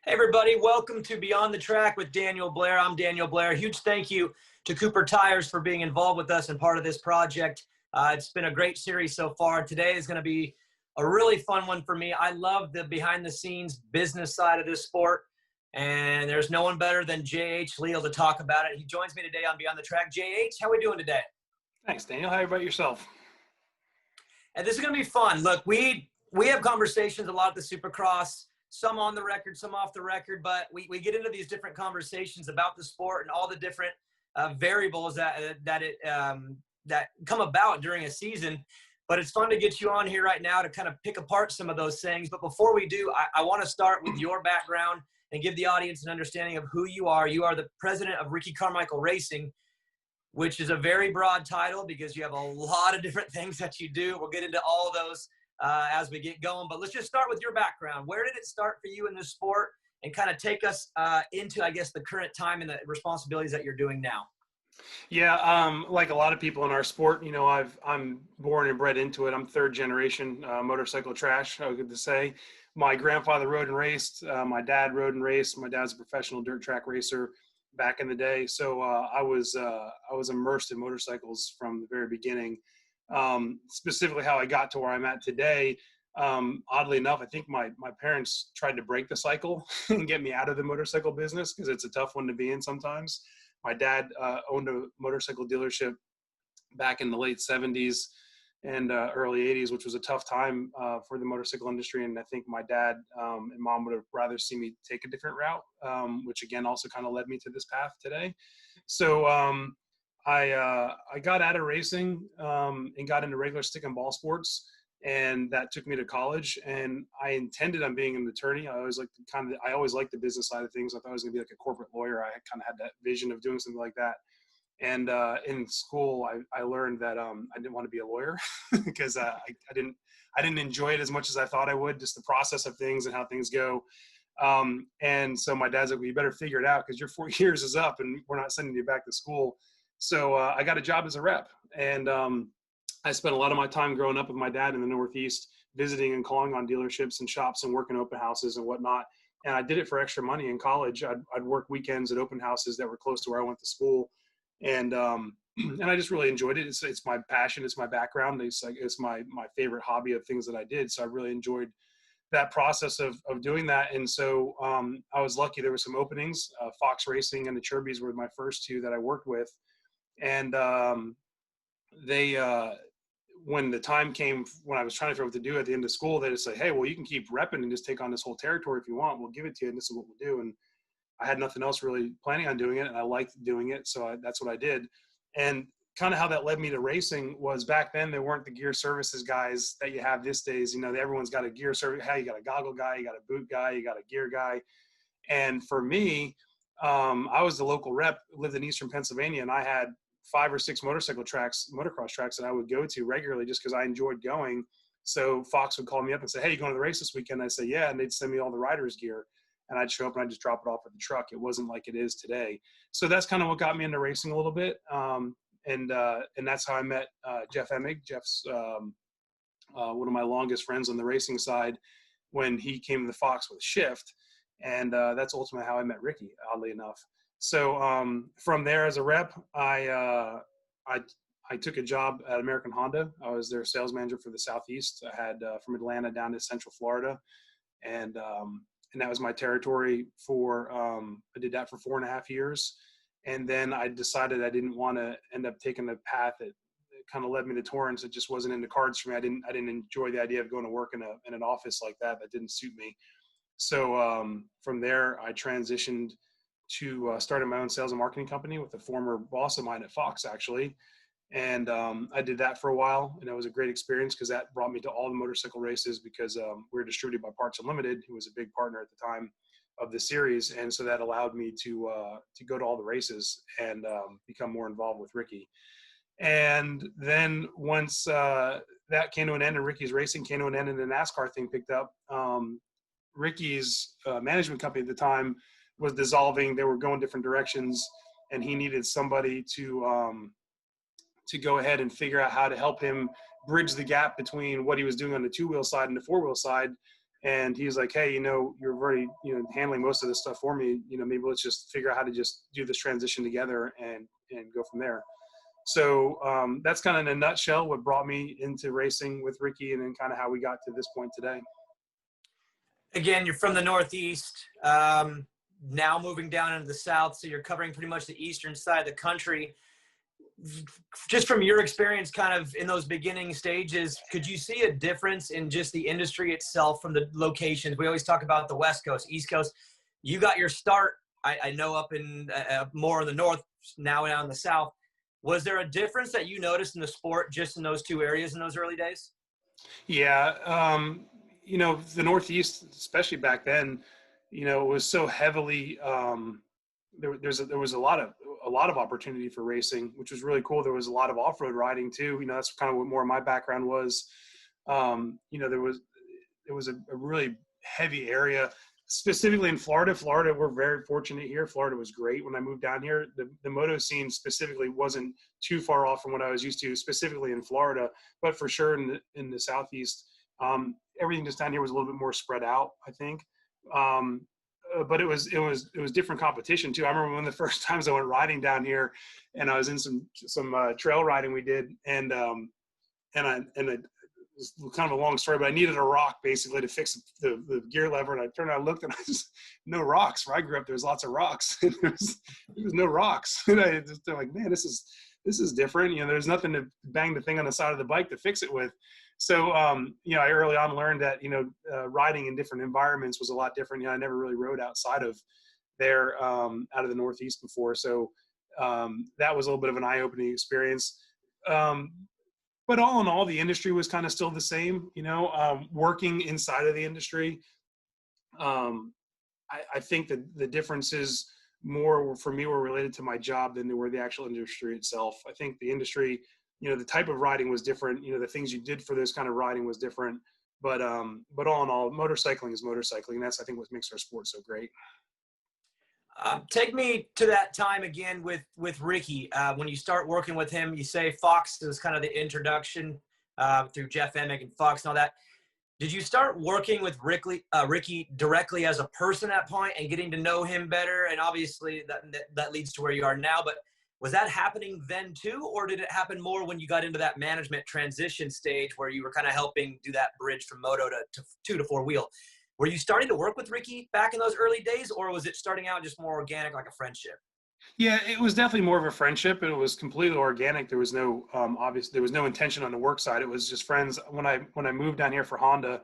Hey everybody, welcome to Beyond the Track with Daniel Blair. I'm Daniel Blair. Huge thank you to Cooper Tires for being involved with us and part of this project. It's been a great series so far. Today is going to be a really fun one for me. I love the behind the scenes business side of this sport, and there's no one better than JH Leale to talk about it. He joins me today on Beyond the Track. JH, how are we doing today? Thanks, Daniel. How about yourself? And this is going to be fun. Look, we have conversations a lot at the Supercross, some on the record, some off the record, but we get into these different conversations about the sport and all the different variables that come about during a season. But it's fun to get you on here right now to kind of pick apart some of those things. But before we do, I want to start with your background and give the audience an understanding of who you are. You are the president of Ricky Carmichael Racing, which is a very broad title because you have a lot of different things that you do. We'll get into all of those as we get going, but let's just start with your background. Where did it start for you in this sport, and kind of take us into, I guess, the current time and the responsibilities that you're doing now? Yeah, like a lot of people in our sport, I'm born and bred into it. I'm third generation motorcycle trash, I would say. My grandfather rode and raced. My dad rode and raced. My dad's a professional dirt track racer back in the day. So I was immersed in motorcycles from the very beginning. Specifically how I got to where I'm at today. Oddly enough, I think my parents tried to break the cycle and get me out of the motorcycle business because it's a tough one to be in sometimes. My dad owned a motorcycle dealership back in the late 70s and early 80s, which was a tough time for the motorcycle industry. And I think my dad and mom would have rather see me take a different route, which again also kind of led me to this path today. So I got out of racing and got into regular stick and ball sports, and that took me to college. And I intended on being an attorney. I always liked the business side of things. I thought I was going to be like a corporate lawyer. I kind of had that vision of doing something like that. And in school, I learned that I didn't want to be a lawyer because I didn't enjoy it as much as I thought I would. Just the process of things and how things go. And so my dad's like, well, you better figure it out because your 4 years is up and we're not sending you back to school. So I got a job as a rep, and I spent a lot of my time growing up with my dad in the Northeast, visiting and calling on dealerships and shops and working open houses and whatnot. And I did it for extra money in college. I'd work weekends at open houses that were close to where I went to school, and I just really enjoyed it. It's my passion. It's my background. It's my favorite hobby of things that I did. So I really enjoyed that process of doing that. And so I was lucky. There were some openings. Fox Racing and the Chirbies were my first two that I worked with. And when the time came, when I was trying to figure out what to do at the end of school, they just say, hey, well, you can keep repping and just take on this whole territory if you want. We'll give it to you, and this is what we'll do. And I had nothing else really planning on doing it, and I liked doing it, so that's what I did. And kind of how that led me to racing was back then there weren't the gear services guys that you have these days. Everyone's got a gear service. Hey, you got a goggle guy, you got a boot guy, you got a gear guy. And for me, I was the local rep, lived in Eastern Pennsylvania, and I had 5 or 6 motocross tracks that I would go to regularly just because I enjoyed going. So Fox would call me up and say, hey, you going to the race this weekend? I'd say, yeah. And they'd send me all the riders gear, and I'd show up and I'd just drop it off at the truck. It wasn't like it is today. So that's kind of what got me into racing a little bit. And that's how I met Jeff Emig. Jeff's one of my longest friends on the racing side when he came to the Fox with Shift. And that's ultimately how I met Ricky, oddly enough. So from there as a rep, I took a job at American Honda. I was their sales manager for the Southeast. I had from Atlanta down to Central Florida. And that was my territory I did that for 4.5 years. And then I decided I didn't want to end up taking the path that kind of led me to Torrance. It just wasn't in the cards for me. I didn't enjoy the idea of going to work in an office like that. That didn't suit me. So from there, I transitioned to starting my own sales and marketing company with a former boss of mine at Fox, actually. And I did that for a while, and it was a great experience because that brought me to all the motorcycle races because we were distributed by Parts Unlimited, who was a big partner at the time of the series. And so that allowed me to go to all the races and become more involved with Ricky. And then once that came to an end and Ricky's racing came to an end and the NASCAR thing picked up, Ricky's management company at the time was dissolving. They were going different directions, and he needed somebody to go ahead and figure out how to help him bridge the gap between what he was doing on the 2-wheel side and the 4-wheel side. And he's like, hey, you're already, handling most of this stuff for me. Maybe let's just figure out how to just do this transition together and go from there. So that's kind of in a nutshell what brought me into racing with Ricky, and then kind of how we got to this point today. Again, you're from the Northeast, now moving down into the South, so you're covering pretty much the eastern side of the country. Just from your experience kind of in those beginning stages, could you see a difference in just the industry itself from the locations? We always talk about the West Coast, East Coast. You got your start, I know, up in more in the North, now down in the South. Was there a difference that you noticed in the sport just in those two areas in those early days? Yeah. The Northeast, especially back then, it was so heavily, there was a lot of opportunity for racing, which was really cool. There was a lot of off-road riding too. That's kind of what more of my background was. There was a really heavy area, specifically in Florida. Florida, we're very fortunate here. Florida was great when I moved down here. The moto scene specifically wasn't too far off from what I was used to, specifically in Florida, but for sure in the Southeast, everything just down here was a little bit more spread out, I think. But it was different competition too. I remember one of the first times I went riding down here, and I was in some trail riding we did, and it was kind of a long story, but I needed a rock basically to fix the gear lever, and I turned out and looked, and I just no rocks. Where I grew up, there was lots of rocks, and there was no rocks, and I just like, man, this is different. There's nothing to bang the thing on the side of the bike to fix it with. So, I early on learned that, riding in different environments was a lot different. I never really rode outside of there, out of the Northeast before. So, that was a little bit of an eye-opening experience. But all in all, the industry was kind of still the same, working inside of the industry. I think that the differences more for me were related to my job than they were the actual industry itself. I think the industry, the type of riding was different. The things you did for this kind of riding was different. But all in all, motorcycling is motorcycling. That's, I think, what makes our sport so great. Take me to that time again with Ricky. When you start working with him, you say Fox was kind of the introduction through Jeff Emick and Fox and all that. Did you start working with Ricky directly as a person at that point and getting to know him better? And obviously that leads to where you are now. But was that happening then too, or did it happen more when you got into that management transition stage where you were kind of helping do that bridge from moto to two to four wheel? Were you starting to work with Ricky back in those early days, or was it starting out just more organic, like a friendship? Yeah, it was definitely more of a friendship. It was completely organic. There was no there was no intention on the work side. It was just friends. When I moved down here for Honda,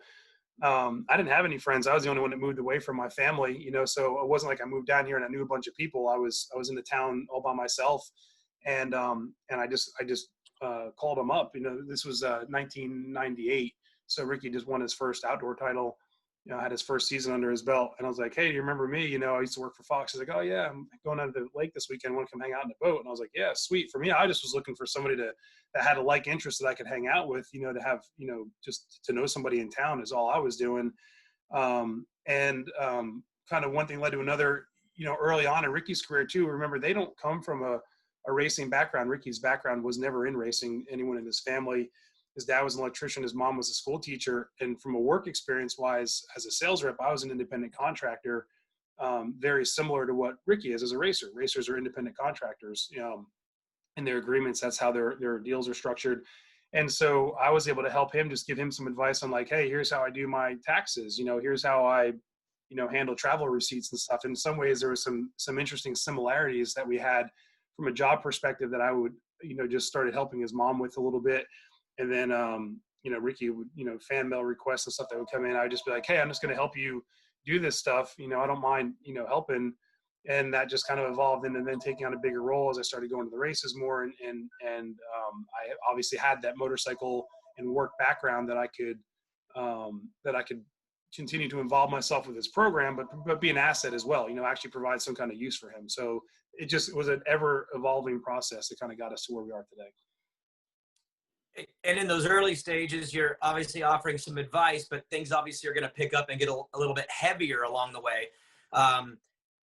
I didn't have any friends. I was the only one that moved away from my family, so it wasn't like I moved down here and I knew a bunch of people. I was in the town all by myself, and I just called him up. This was 1998, so Ricky just won his first outdoor title. Had his first season under his belt, and I was like, hey, do you remember me? I used to work for Fox. He's like, oh yeah, I'm going out to the lake this weekend. Want to come hang out in the boat? And I was like, yeah, sweet. For me, I just was looking for somebody that had a like interest that I could hang out with, to have, just to know somebody in town is all I was doing. Kind of one thing led to another, early on in Ricky's career too. Remember, they don't come from a racing background. Ricky's background was never in racing. Anyone in his family, his dad was an electrician, his mom was a school teacher. And from a work experience wise, as a sales rep, I was an independent contractor, very similar to what Ricky is as a racer. Racers are independent contractors, in their agreements. That's how their deals are structured. And so I was able to help him, just give him some advice on like, hey, here's how I do my taxes. Here's how I, handle travel receipts and stuff. In some ways, there was some interesting similarities that we had from a job perspective that I would, just started helping his mom with a little bit. And then, Ricky would, fan mail requests and stuff that would come in. I would just be like, hey, I'm just going to help you do this stuff. I don't mind, helping. And that just kind of evolved into then taking on a bigger role as I started going to the races more. And I obviously had that motorcycle and work background that I could continue to involve myself with this program, but be an asset as well, actually provide some kind of use for him. So it was an ever evolving process that kind of got us to where we are today. And in those early stages, you're obviously offering some advice, but things obviously are going to pick up and get a little bit heavier along the way.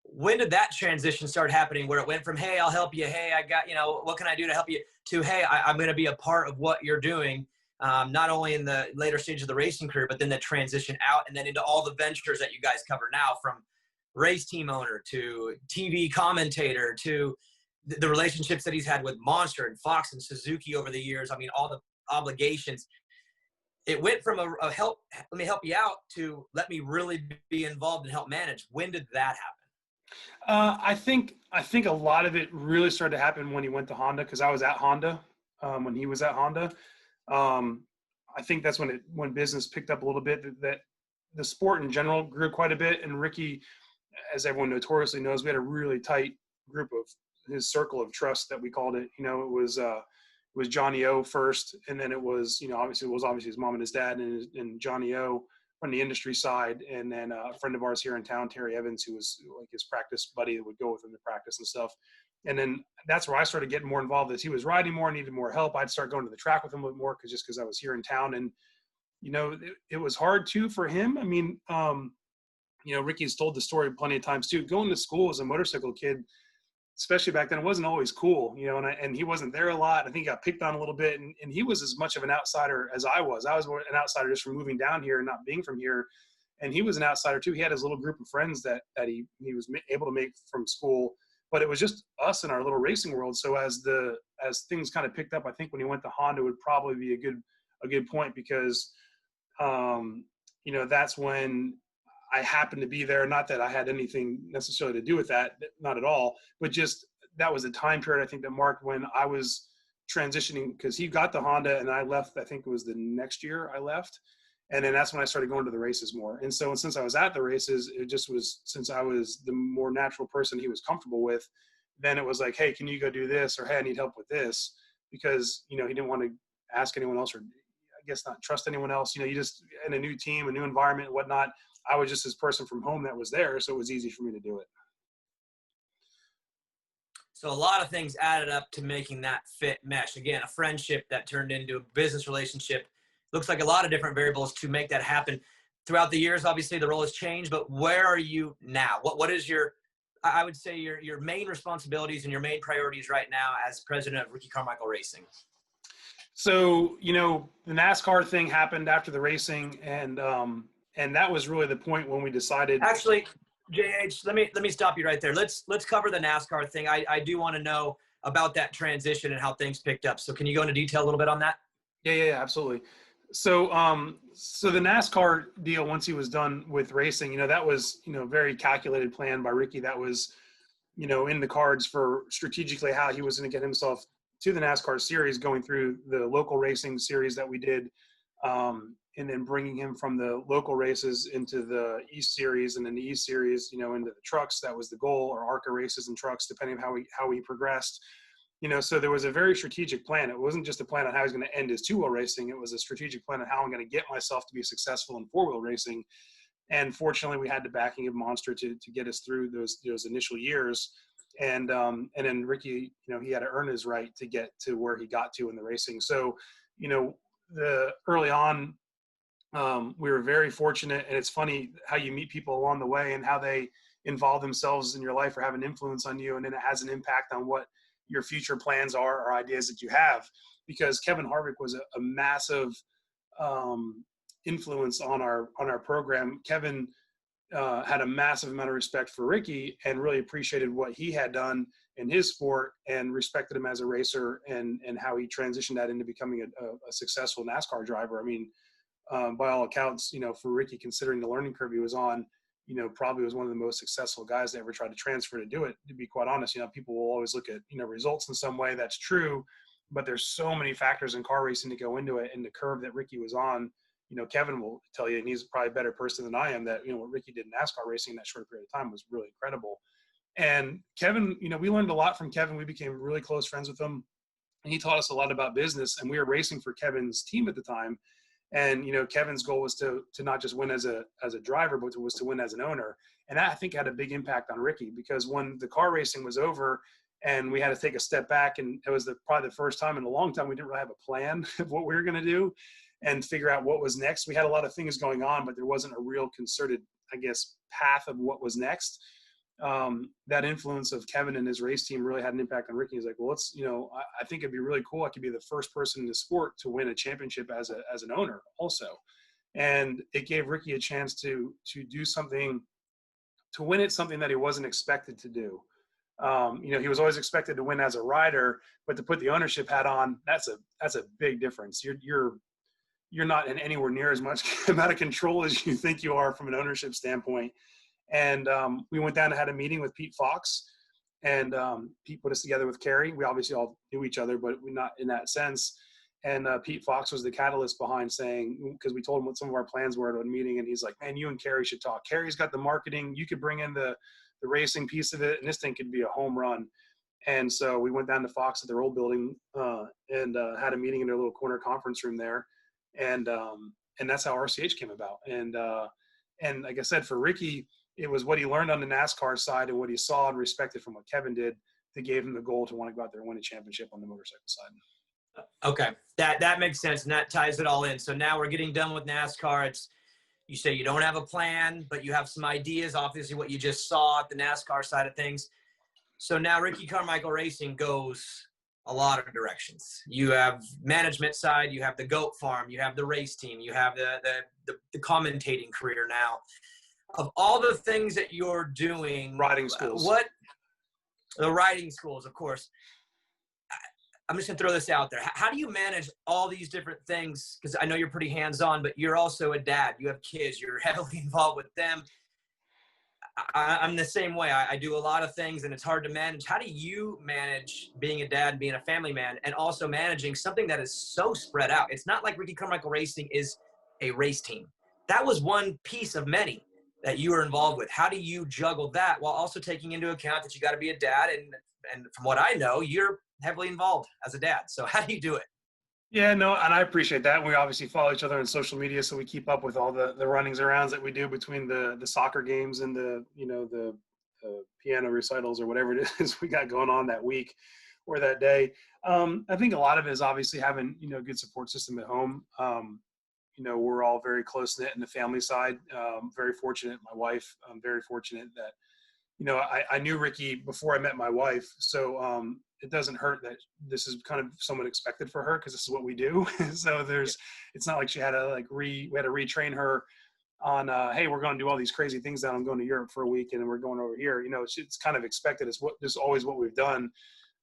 When did that transition start happening where it went from, hey, I'll help you. Hey, I got, what can I do to help you, to, hey, I'm going to be a part of what you're doing? not only in the later stage of the racing career, but then the transition out and then into all the ventures that you guys cover now, from race team owner to TV commentator to the relationships that he's had with Monster and Fox and Suzuki over the years. I mean, all the obligations. It went from a let me help you out to let me really be involved and help manage. When did that happen? I think a lot of it really started to happen when he went to Honda, because I was at Honda when he was at Honda. I think that's when business picked up a little bit, that the sport in general grew quite a bit. And Ricky, as everyone notoriously knows, we had a really tight group of his circle of trust that we called it. You know, it was Johnny O first, and then it was, you know, obviously his mom and his dad, and Johnny O from the industry side, and then a friend of ours here in town, Terry Evans, who was like his practice buddy that would go with him to practice and stuff. And then that's where I started getting more involved. As he was riding more, needed more help, I'd start going to the track with him a little more, because I was here in town. And you know, it was hard too for him. I mean, you know, Ricky's told the story plenty of times too. Going to school as a motorcycle kid, especially back then, it wasn't always cool, you know, and he wasn't there a lot. I think he got picked on a little bit, and he was as much of an outsider as I was. I was an outsider just from moving down here and not being from here. And he was an outsider too. He had his little group of friends that he was able to make from school, but it was just us in our little racing world. So as things kind of picked up, I think when he went to Honda would probably be a good point, because, you know, that's when I happened to be there. Not that I had anything necessarily to do with that, not at all, but just that was a time period I think that marked when I was transitioning, because he got the Honda and I left. I think it was the next year I left. And then that's when I started going to the races more. And so since I was at the races, it just was, since I was the more natural person he was comfortable with, then it was like, hey, can you go do this? Or, hey, I need help with this. Because, you know, he didn't want to ask anyone else, or I guess not trust anyone else. You know, you just, in a new team, a new environment and whatnot, I was just this person from home that was there. So it was easy for me to do it. So a lot of things added up to making that fit mesh. Again, a friendship that turned into a business relationship. Looks like a lot of different variables to make that happen. Throughout the years, obviously the role has changed, but where are you now? What is your, I would say, your main responsibilities and your main priorities right now as president of Ricky Carmichael Racing? So, you know, the NASCAR thing happened after the racing, and that was really the point when we decided. Actually, JH, let me stop you right there. Let's cover the NASCAR thing. I do want to know about that transition and how things picked up. So can you go into detail a little bit on that? Yeah, absolutely. So, so the NASCAR deal, once he was done with racing, you know, that was, you know, very calculated plan by Ricky. That was, you know, in the cards for strategically how he was going to get himself to the NASCAR series, going through the local racing series that we did, and then bringing him from the local races into the East Series, and then the East Series, you know, into the trucks. That was the goal, or ARCA races and trucks, depending on how he progressed. You know, so there was a very strategic plan. It wasn't just a plan on how he's going to end his two-wheel racing. It was a strategic plan on how I'm going to get myself to be successful in four-wheel racing. And fortunately, we had the backing of Monster to get us through those initial years. And then Ricky, you know, he had to earn his right to get to where he got to in the racing. So, you know, early on, we were very fortunate. And it's funny how you meet people along the way and how they involve themselves in your life or have an influence on you. And then it has an impact on what your future plans are or ideas that you have, because Kevin Harvick was a massive influence on our program. Kevin had a massive amount of respect for Ricky and really appreciated what he had done in his sport and respected him as a racer and how he transitioned that into becoming a successful NASCAR driver. I mean, by all accounts, you know, for Ricky, considering the learning curve he was on, you know, probably was one of the most successful guys that ever tried to transfer to do it. To be quite honest, you know, people will always look at, you know, results in some way. That's true, but there's so many factors in car racing to go into it. And the curve that Ricky was on, you know, Kevin will tell you, and he's probably a better person than I am, that, you know, what Ricky did in NASCAR racing in that short period of time was really incredible. And Kevin, you know, we learned a lot from Kevin. We became really close friends with him, and he taught us a lot about business. And we were racing for Kevin's team at the time. And, you know, Kevin's goal was to not just win as a driver, but was to win as an owner. And that, I think, had a big impact on Ricky, because when the car racing was over and we had to take a step back, and it was probably the first time in a long time we didn't really have a plan of what we were going to do and figure out what was next. We had a lot of things going on, but there wasn't a real concerted, I guess, path of what was next. that influence of Kevin and his race team really had an impact on Ricky. He's like, well, I think it'd be really cool. I could be the first person in the sport to win a championship as an owner also. And it gave Ricky a chance to do something, to win at something that he wasn't expected to do. He was always expected to win as a rider, but to put the ownership hat on, that's a big difference. You're not in anywhere near as much amount of control as you think you are from an ownership standpoint. And we went down and had a meeting with Pete Fox, and Pete put us together with Kerry. We obviously all knew each other, but we're not in that sense. And Pete Fox was the catalyst behind saying, because we told him what some of our plans were at a meeting, and he's like, man, you and Kerry should talk. Kerry's got the marketing. You could bring in the racing piece of it, and this thing could be a home run. And so we went down to Fox at their old building and had a meeting in their little corner conference room there. And that's how RCH came about. And like I said, for Ricky, it was what he learned on the NASCAR side and what he saw and respected from what Kevin did that gave him the goal to want to go out there and win a championship on the motorcycle side. Okay, that makes sense, and that ties it all in. So now we're getting done with NASCAR. You say you don't have a plan, but you have some ideas, obviously what you just saw at the NASCAR side of things. So now Ricky Carmichael Racing goes a lot of directions. You have management side, you have the goat farm, you have the race team, you have the commentating career now. Of all the things that you're doing, riding schools. The riding schools, of course. I'm just going to throw this out there. How do you manage all these different things? Because I know you're pretty hands-on, but you're also a dad. You have kids. You're heavily involved with them. I'm the same way. I do a lot of things, and it's hard to manage. How do you manage being a dad, being a family man, and also managing something that is so spread out? It's not like Ricky Carmichael Racing is a race team. That was one piece of many that you were involved with. How do you juggle that while also taking into account that you got to be a dad? And from what I know, you're heavily involved as a dad. So how do you do it? Yeah, no, and I appreciate that. We obviously follow each other on social media, so we keep up with all the runnings arounds that we do between the soccer games and the piano recitals or whatever it is we got going on that week or that day. I think a lot of it is obviously having, a good support system at home. We're all very close-knit in the family side. Very fortunate. My wife, I'm very fortunate that, I knew Ricky before I met my wife. So it doesn't hurt that this is kind of somewhat expected for her because this is what we do. So it's not like she had to we had to retrain her on, hey, we're going to do all these crazy things now. I'm going to Europe for a week and then we're going over here. It's kind of expected. This is always what we've done.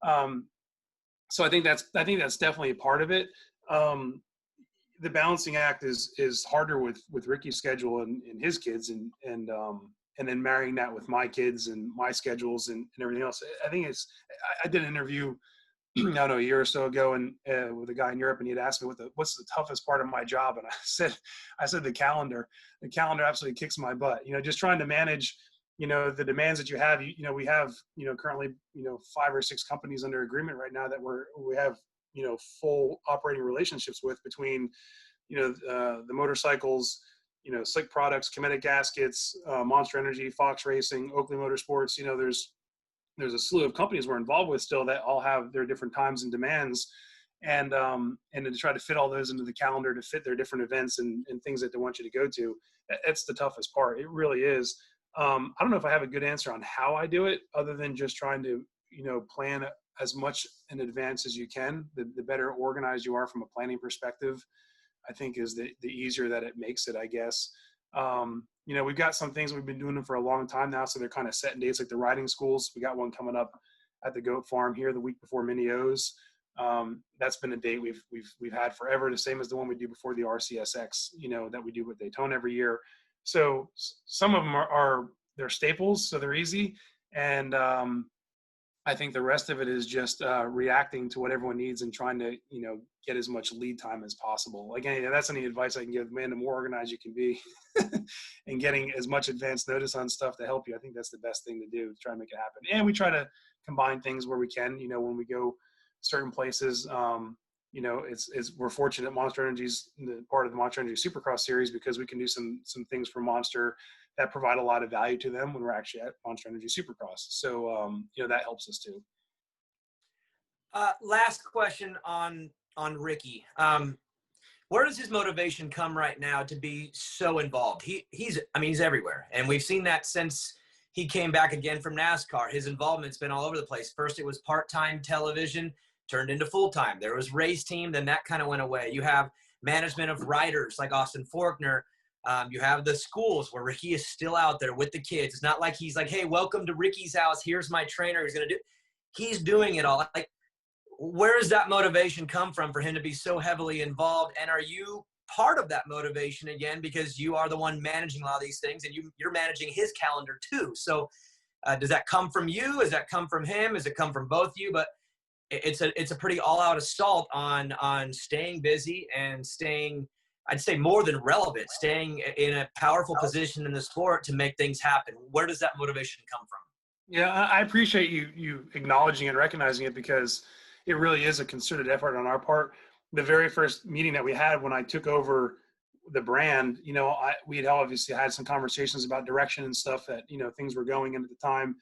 So I think that's definitely a part of it. The balancing act is harder with Ricky's schedule and his kids and then marrying that with my kids and my schedules and everything else. I think I did an interview, I don't know, a year or so ago and with a guy in Europe, and he'd asked me what's the toughest part of my job. And I said, the calendar absolutely kicks my butt, just trying to manage, the demands that you have. We have, currently, 5 or 6 companies under agreement right now that we have, full operating relationships with between, the motorcycles, Slick Products, Kinetic Gaskets, Monster Energy, Fox Racing, Oakley Motorsports. There's a slew of companies we're involved with still that all have their different times and demands, and to try to fit all those into the calendar to fit their different events and things that they want you to go to. That's the toughest part. It really is. I don't know if I have a good answer on how I do it, other than just trying to plan as much in advance as you can. The better organized you are from a planning perspective, I think, is the easier that it makes it, I guess. We've got some things we've been doing them for a long time now, so they're kind of set in dates, like the riding schools. We got one coming up at the Goat Farm here the week before Mini O's. That's been a date we've had forever, the same as the one we do before the RCSX, that we do with Daytona every year. So some of them are they're staples, so they're easy, and I think the rest of it is just reacting to what everyone needs and trying to, get as much lead time as possible. Again, that's any advice I can give, man. The more organized you can be and getting as much advance notice on stuff to help you, I think that's the best thing to do to try and make it happen. And we try to combine things where we can, when we go certain places, we're fortunate Monster Energy's part of the Monster Energy Supercross series, because we can do some things for Monster that provide a lot of value to them when we're actually at Monster Energy Supercross. So, that helps us too. Last question on Ricky. Where does his motivation come right now to be so involved? He's everywhere. And we've seen that since he came back again from NASCAR. His involvement's been all over the place. First, it was part-time television, turned into full-time. There was race team, then that kind of went away. You have management of riders like Austin Forkner. You have the schools where Ricky is still out there with the kids. It's not like he's like, hey, welcome to Ricky's house. Here's my trainer. He's going to do. He's doing it all. Like, where does that motivation come from for him to be so heavily involved? And are you part of that motivation again, because you are the one managing a lot of these things, and you're managing his calendar too? So does that come from you? Does that come from him? Does it come from both of you? But it's a pretty all-out assault on staying busy and staying, I'd say, more than relevant, staying in a powerful position in the sport to make things happen. Where does that motivation come from? Yeah, I appreciate you acknowledging and recognizing it, because it really is a concerted effort on our part. The very first meeting that we had when I took over the brand, we had obviously had some conversations about direction and stuff that, things were going in at the time.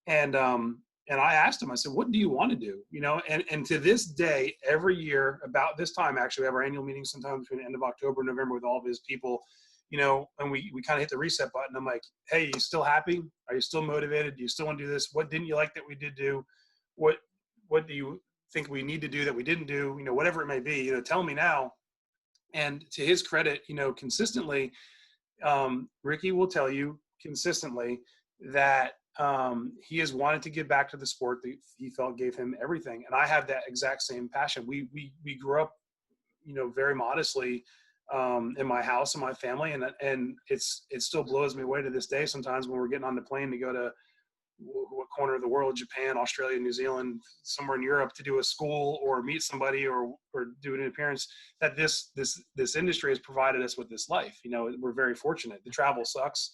And I asked him, I said, what do you want to do? And to this day, every year about this time, actually, we have our annual meeting sometime between the end of October and November with all of his people, and we kind of hit the reset button. I'm like, hey, you still happy? Are you still motivated? Do you still want to do this? What didn't you like that we did do? What do you think we need to do that we didn't do? Whatever it may be, tell me now. And to his credit, consistently, Ricky will tell you consistently that he has wanted to give back to the sport that he felt gave him everything. And I have that exact same passion. We grew up, very modestly in my house and my family. And it still blows me away to this day sometimes when we're getting on the plane to go to what corner of the world, Japan, Australia, New Zealand, somewhere in Europe, to do a school or meet somebody or do an appearance, that this industry has provided us with this life. We're very fortunate. The travel sucks.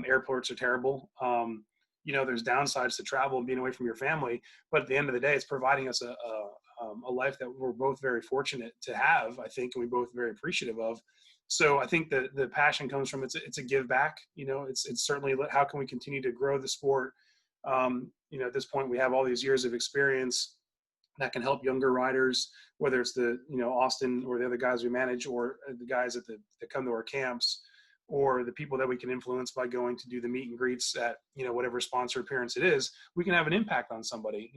Airports are terrible. There's downsides to travel and being away from your family, but at the end of the day, it's providing us a life that we're both very fortunate to have, I think, and we're both very appreciative of. So I think the passion comes from, it's a give back. It's certainly, how can we continue to grow the sport? At this point, we have all these years of experience that can help younger riders, whether it's Austin or the other guys we manage, or the guys that come to our camps, or the people that we can influence by going to do the meet and greets at, whatever sponsor appearance it is. We can have an impact on somebody,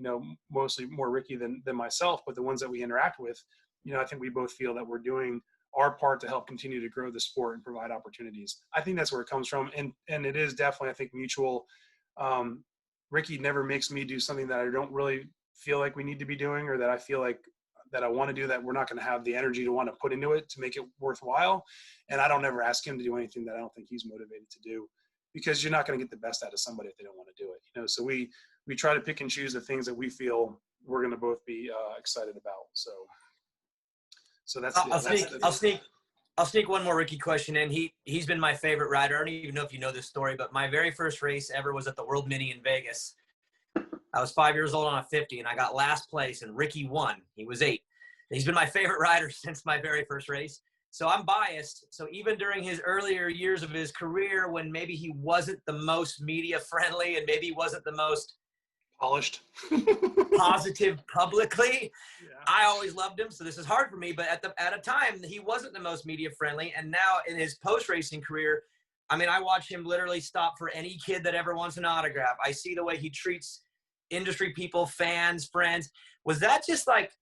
mostly more Ricky than myself, but the ones that we interact with, I think we both feel that we're doing our part to help continue to grow the sport and provide opportunities. I think that's where it comes from. And it is definitely, I think, mutual. Ricky never makes me do something that I don't really feel like we need to be doing, or that I feel like that I want to do, that we're not going to have the energy to want to put into it to make it worthwhile. And I don't ever ask him to do anything that I don't think he's motivated to do, because you're not going to get the best out of somebody if they don't want to do it. So we try to pick and choose the things that we feel we're going to both be excited about. So that's, I'll sneak one more Ricky question in. He's been my favorite rider. I don't even know if you know this story, but my very first race ever was at the World Mini in Vegas. I was 5 years old on a 50, and I got last place, and Ricky won. He was 8. He's been my favorite rider since my very first race. So I'm biased. So even during his earlier years of his career, when maybe he wasn't the most media friendly and maybe he wasn't the most polished, positive publicly, yeah, I always loved him. So this is hard for me, but at a time he wasn't the most media friendly. And now in his post-racing career, I mean, I watch him literally stop for any kid that ever wants an autograph. I see the way he treats industry people, fans, friends. Was that just like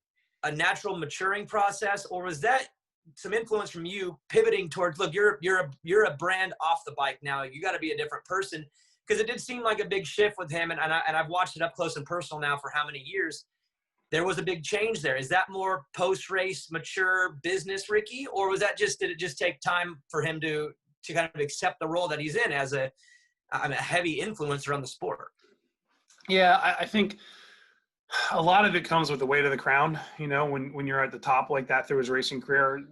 a natural maturing process, or was that some influence from you pivoting towards, look, you're a brand off the bike now, you got to be a different person? Because it did seem like a big shift with him, and I've watched it up close and personal now for how many years. There was a big change there. Is that more post-race, mature business Ricky, or was that did it just take time for him to kind of accept the role that he's in as a heavy influencer on the sport? Yeah, I think a lot of it comes with the weight of the crown. When you're at the top like that through his racing career,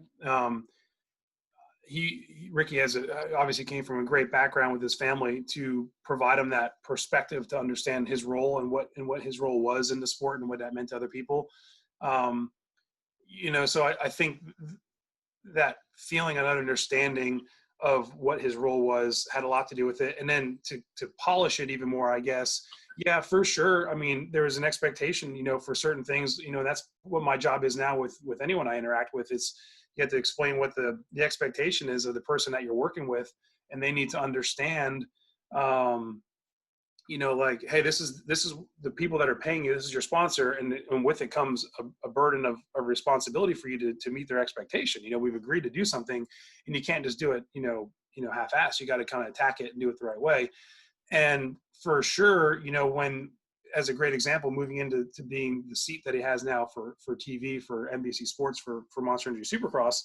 Ricky obviously came from a great background with his family to provide him that perspective to understand his role and what his role was in the sport and what that meant to other people. So I think that feeling and understanding of what his role was had a lot to do with it. And then to polish it even more, I guess. Yeah, for sure. I mean, there was an expectation, for certain things, that's what my job is now with anyone I interact with. It's, you have to explain what the expectation is of the person that you're working with, and they need to understand you know, like, hey, this is the people that are paying you. This is your sponsor, and with it comes a burden of responsibility for you to meet their expectation. You know, we've agreed to do something, and you can't just do it, half-assed. You got to kind of attack it and do it the right way. And for sure, you know, when, as a great example, moving into being the seat that he has now for TV, for NBC Sports, for Monster Energy Supercross,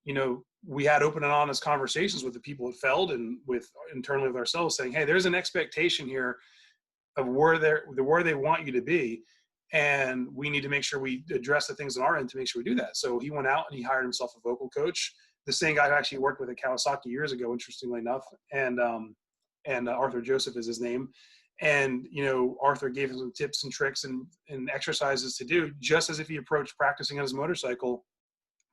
you know, we had open and honest conversations with the people at Feld and internally with ourselves, saying, hey, there's an expectation here of where they want you to be, and we need to make sure we address the things on our end to make sure we do that. So he went out and he hired himself a vocal coach, the same guy who actually worked with at Kawasaki years ago, interestingly enough, and Arthur Joseph is his name. And, you know, Arthur gave him some tips and tricks and exercises to do, just as if he approached practicing on his motorcycle.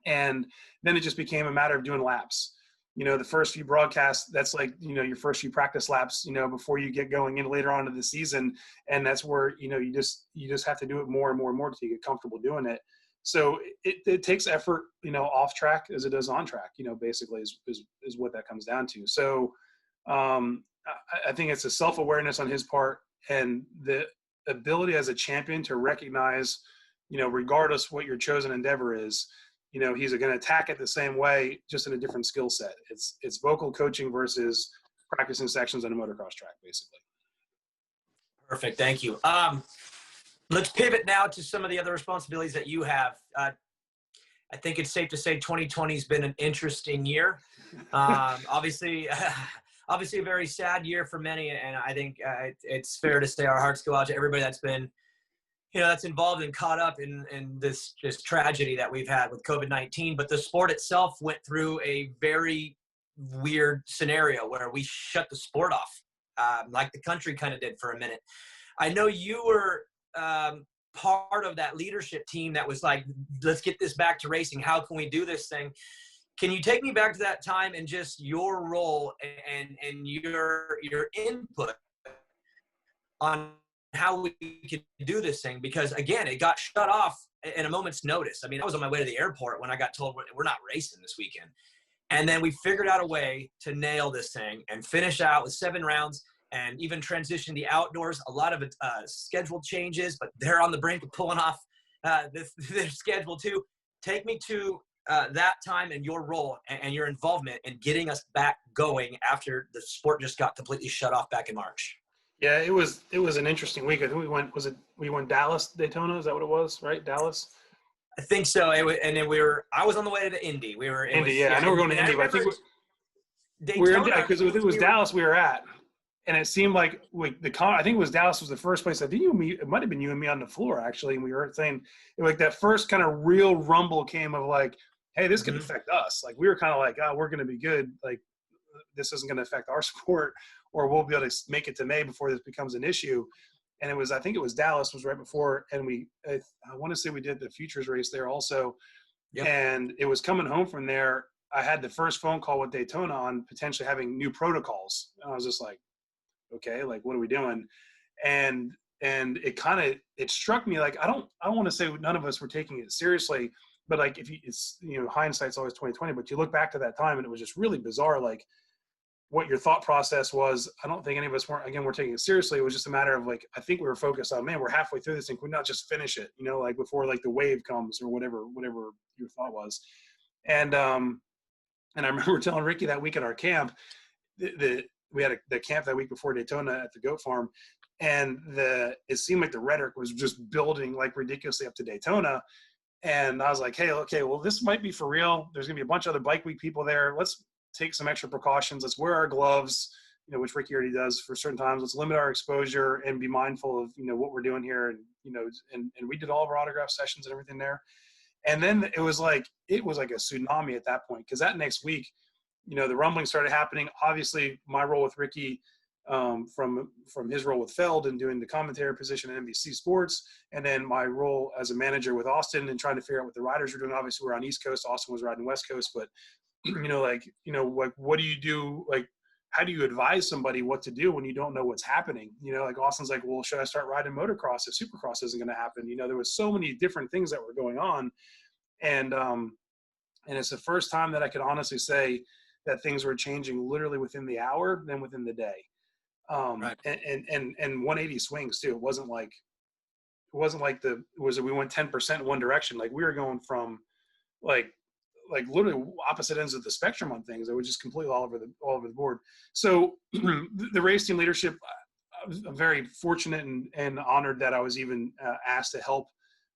And then it just became a matter of doing laps. You know, the first few broadcasts, that's like, you know, your first few practice laps, you know, before you get going in later on in the season. And that's where, you know, you just have to do it more and more and more until you get comfortable doing it. So it takes effort, you know, off track as it does on track, you know, basically is what that comes down to. So I think it's a self-awareness on his part, and the ability as a champion to recognize, you know, regardless what your chosen endeavor is, you know, he's going to attack it the same way, just in a different skill set. It's vocal coaching versus practicing sections on a motocross track, basically. Perfect. Thank you. Let's pivot now to some of the other responsibilities that you have. I think it's safe to say 2020 has been an interesting year. Obviously a very sad year for many. And I think it's fair to say our hearts go out to everybody that's been, you know, that's involved and caught up in this just tragedy that we've had with COVID-19. But the sport itself went through a very weird scenario where we shut the sport off, like the country kind of did for a minute. I know you were part of that leadership team that was like, let's get this back to racing. How can we do this thing? Can you take me back to that time and just your role and your input on how we could do this thing? Because again, it got shut off in a moment's notice. I mean, I was on my way to the airport when I got told we're not racing this weekend. And then we figured out a way to nail this thing and finish out with 7 rounds and even transition the outdoors. A lot of schedule changes, but they're on the brink of pulling off their schedule too. Take me to that time and your role and your involvement in getting us back going after the sport just got completely shut off back in March. Yeah, it was an interesting week. I think we went Dallas, Daytona. Is that what it was? Right? Dallas. I think so. I was on the way to Indy. I know we're going to Indy, but I think because it was Dallas we were at, and it seemed like I think it was Dallas was the first place. I think it might have been you and me on the floor actually, and we were saying like that first kind of real rumble came of like, hey, this could affect us. Like we were kind of like, oh, we're going to be good. Like this isn't going to affect our sport, or we'll be able to make it to May before this becomes an issue. And I think it was Dallas was right before. And I want to say we did the futures race there also. Yep. And it was coming home from there. I had the first phone call with Daytona on potentially having new protocols. And I was just like, okay, like, what are we doing? And it struck me like, I don't want to say none of us were taking it seriously, but like, it's, you know, hindsight's always 20/20, but you look back to that time and it was just really bizarre. Like what your thought process was, I don't think any of us we're taking it seriously. It was just a matter of like, I think we were focused on, man, we're halfway through this thing. Can we not just finish it? You know, like before like the wave comes or whatever your thought was. And I remember telling Ricky that week at our camp, we had the camp that week before Daytona at the goat farm. And it seemed like the rhetoric was just building like ridiculously up to Daytona. And I was like, hey, okay, well, this might be for real. There's going to be a bunch of other bike week people there. Let's take some extra precautions. Let's wear our gloves, you know, which Ricky already does for certain times. Let's limit our exposure and be mindful of, you know, what we're doing here. And, you know, and we did all of our autograph sessions and everything there. And then it was like a tsunami at that point. Cause that next week, you know, the rumbling started happening. Obviously my role with Ricky, from his role with Feld and doing the commentary position at NBC Sports, and then my role as a manager with Austin and trying to figure out what the riders were doing. Obviously we're on East Coast, Austin was riding West Coast, but what do you do? Like, how do you advise somebody what to do when you don't know what's happening? You know, like Austin's like, well, should I start riding motocross if Supercross isn't going to happen? You know, there was so many different things that were going on. And it's the first time that I could honestly say that things were changing literally within the hour than within the day. Right. and 180 swings too. It wasn't like we went 10% in one direction. Like we were going from like literally opposite ends of the spectrum on things. It was just completely all over the board. So the race team leadership, I'm very fortunate and honored that I was even asked to help.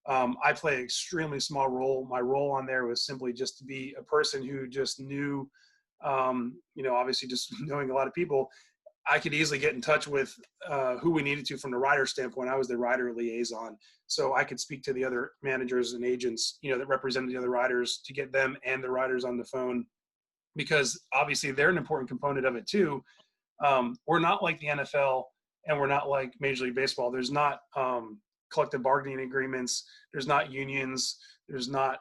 I play an extremely small role. My role on there was simply just to be a person who just knew, obviously just knowing a lot of people, I could easily get in touch with who we needed to from the rider standpoint. I was the rider liaison. So I could speak to the other managers and agents, that represented the other riders, to get them and the riders on the phone, because obviously they're an important component of it too. We're not like the NFL and we're not like Major League Baseball. There's not collective bargaining agreements. There's not unions. There's not,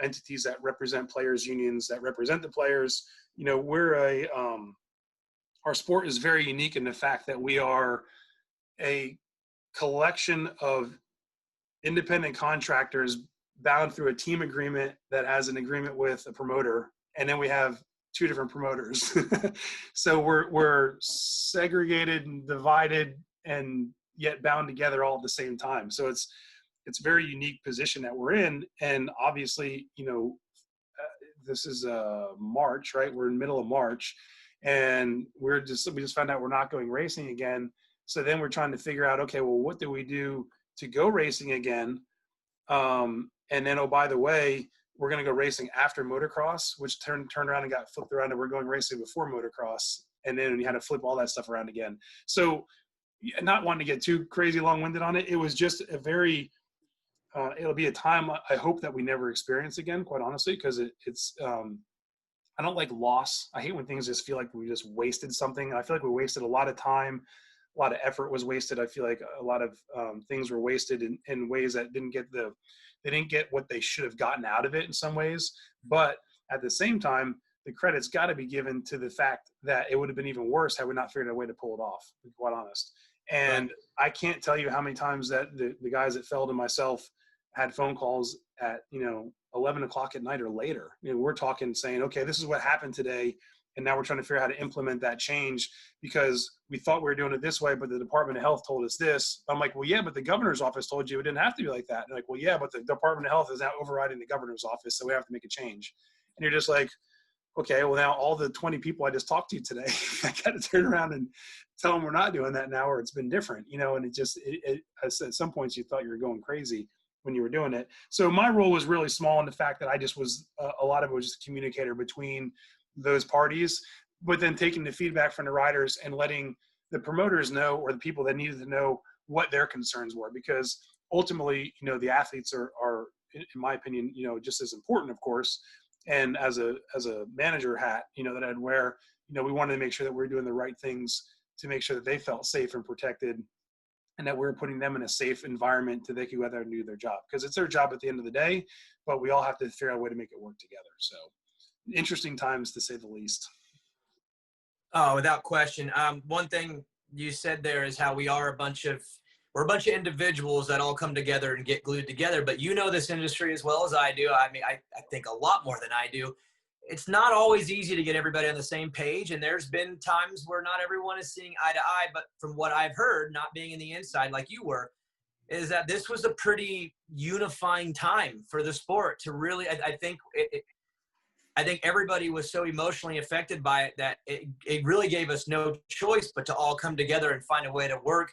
entities that represent players, unions that represent the players. Our sport is very unique in the fact that we are a collection of independent contractors bound through a team agreement that has an agreement with a promoter. And then we have two different promoters. So we're segregated and divided and yet bound together all at the same time. So it's a very unique position that we're in. And obviously, this is March, right? We're in the middle of March. And we just found out we're not going racing again. So then we're trying to figure out, okay, well, what do we do to go racing again? And then, oh, by the way, we're going to go racing after motocross, which turned around and got flipped around, and we're going racing before motocross. And then we had to flip all that stuff around again. So not wanting to get too crazy long-winded on it, it was just a very, it'll be a time I hope that we never experience again, quite honestly, because it's, I don't like loss. I hate when things just feel like we just wasted something. I feel like we wasted a lot of time, a lot of effort was wasted. I feel like a lot of things were wasted in ways that didn't get what they should have gotten out of it in some ways. But at the same time, the credit's got to be given to the fact that it would have been even worse had we not figured out a way to pull it off, to be quite honest. And I can't tell you how many times that the guys at Feld and myself had phone calls at, 11 o'clock at night or later. We're talking saying, okay, this is what happened today. And now we're trying to figure out how to implement that change because we thought we were doing it this way, but the Department of Health told us this. I'm like, well, yeah, but the governor's office told you it didn't have to be like that. And they're like, well, yeah, but the Department of Health is now overriding the governor's office. So we have to make a change. And you're just like, okay, well, now all the 20 people I just talked to today, I got to turn around and tell them we're not doing that now, or it's been different, and at some points you thought you were going crazy when you were doing it. So my role was really small in the fact that I just was, a lot of it was just a communicator between those parties, but then taking the feedback from the riders and letting the promoters know, or the people that needed to know, what their concerns were, because ultimately, the athletes are in my opinion, just as important, of course. And as a manager hat, that I'd wear, we wanted to make sure that we're doing the right things to make sure that they felt safe and protected, and that we're putting them in a safe environment so they can go out there and do their job, because it's their job at the end of the day, but we all have to figure out a way to make it work together. So interesting times, to say the least. Oh, without question. One thing you said there is how we're a bunch of individuals that all come together and get glued together. But this industry as well as I do. I mean, I think a lot more than I do. It's not always easy to get everybody on the same page. And there's been times where not everyone is seeing eye to eye. But from what I've heard, not being in the inside like you were, is that this was a pretty unifying time for the sport to really, I think everybody was so emotionally affected by it that it really gave us no choice but to all come together and find a way to work.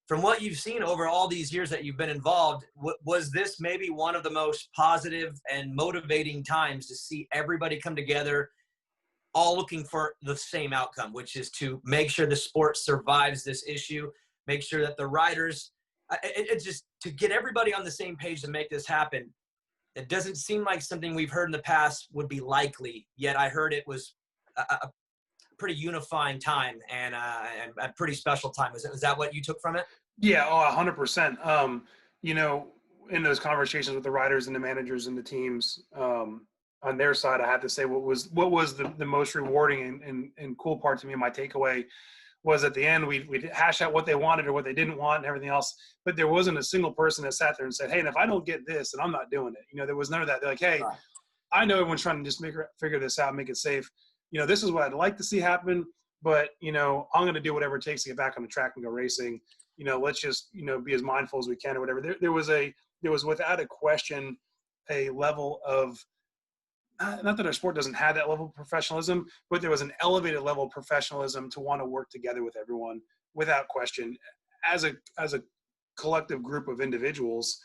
From what you've seen over all these years that you've been involved, was this maybe one of the most positive and motivating times to see everybody come together, all looking for the same outcome, which is to make sure the sport survives this issue, make sure that the riders, it's just to get everybody on the same page to make this happen. It doesn't seem like something we've heard in the past would be likely, yet I heard it was a pretty unifying time and a pretty special time. Is that what you took from it? Yeah, 100%. In those conversations with the riders and the managers and the teams, on their side, I had to say what was the most rewarding and cool part to me. My takeaway was at the end, we'd hash out what they wanted or what they didn't want and everything else, but there wasn't a single person that sat there and said, hey, and if I don't get this, then I'm not doing it. There was none of that. They're like, hey, I know everyone's trying to just figure this out, make it safe. This is what I'd like to see happen. but, I'm going to do whatever it takes to get back on the track and go racing. Let's just, be as mindful as we can or whatever. There was without a question a level of, not that our sport doesn't have that level of professionalism, but there was an elevated level of professionalism to want to work together with everyone without question as a collective group of individuals.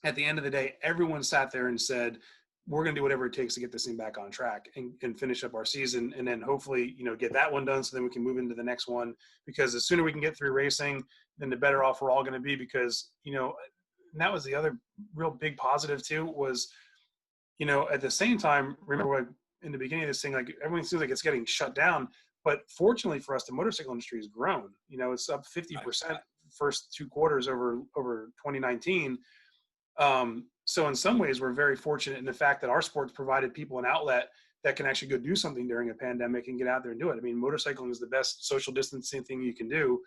At the end of the day, everyone sat there and said, we're going to do whatever it takes to get this thing back on track and finish up our season. And then hopefully, get that one done so then we can move into the next one, because the sooner we can get through racing, then the better off we're all going to be, because, and that was the other real big positive too, was, at the same time, remember in the beginning of this thing, like everyone seems like it's getting shut down, but fortunately for us, the motorcycle industry has grown. It's up 50% first 2 quarters over 2019. So in some ways, we're very fortunate in the fact that our sports provided people an outlet that can actually go do something during a pandemic and get out there and do it. I mean, motorcycling is the best social distancing thing you can do.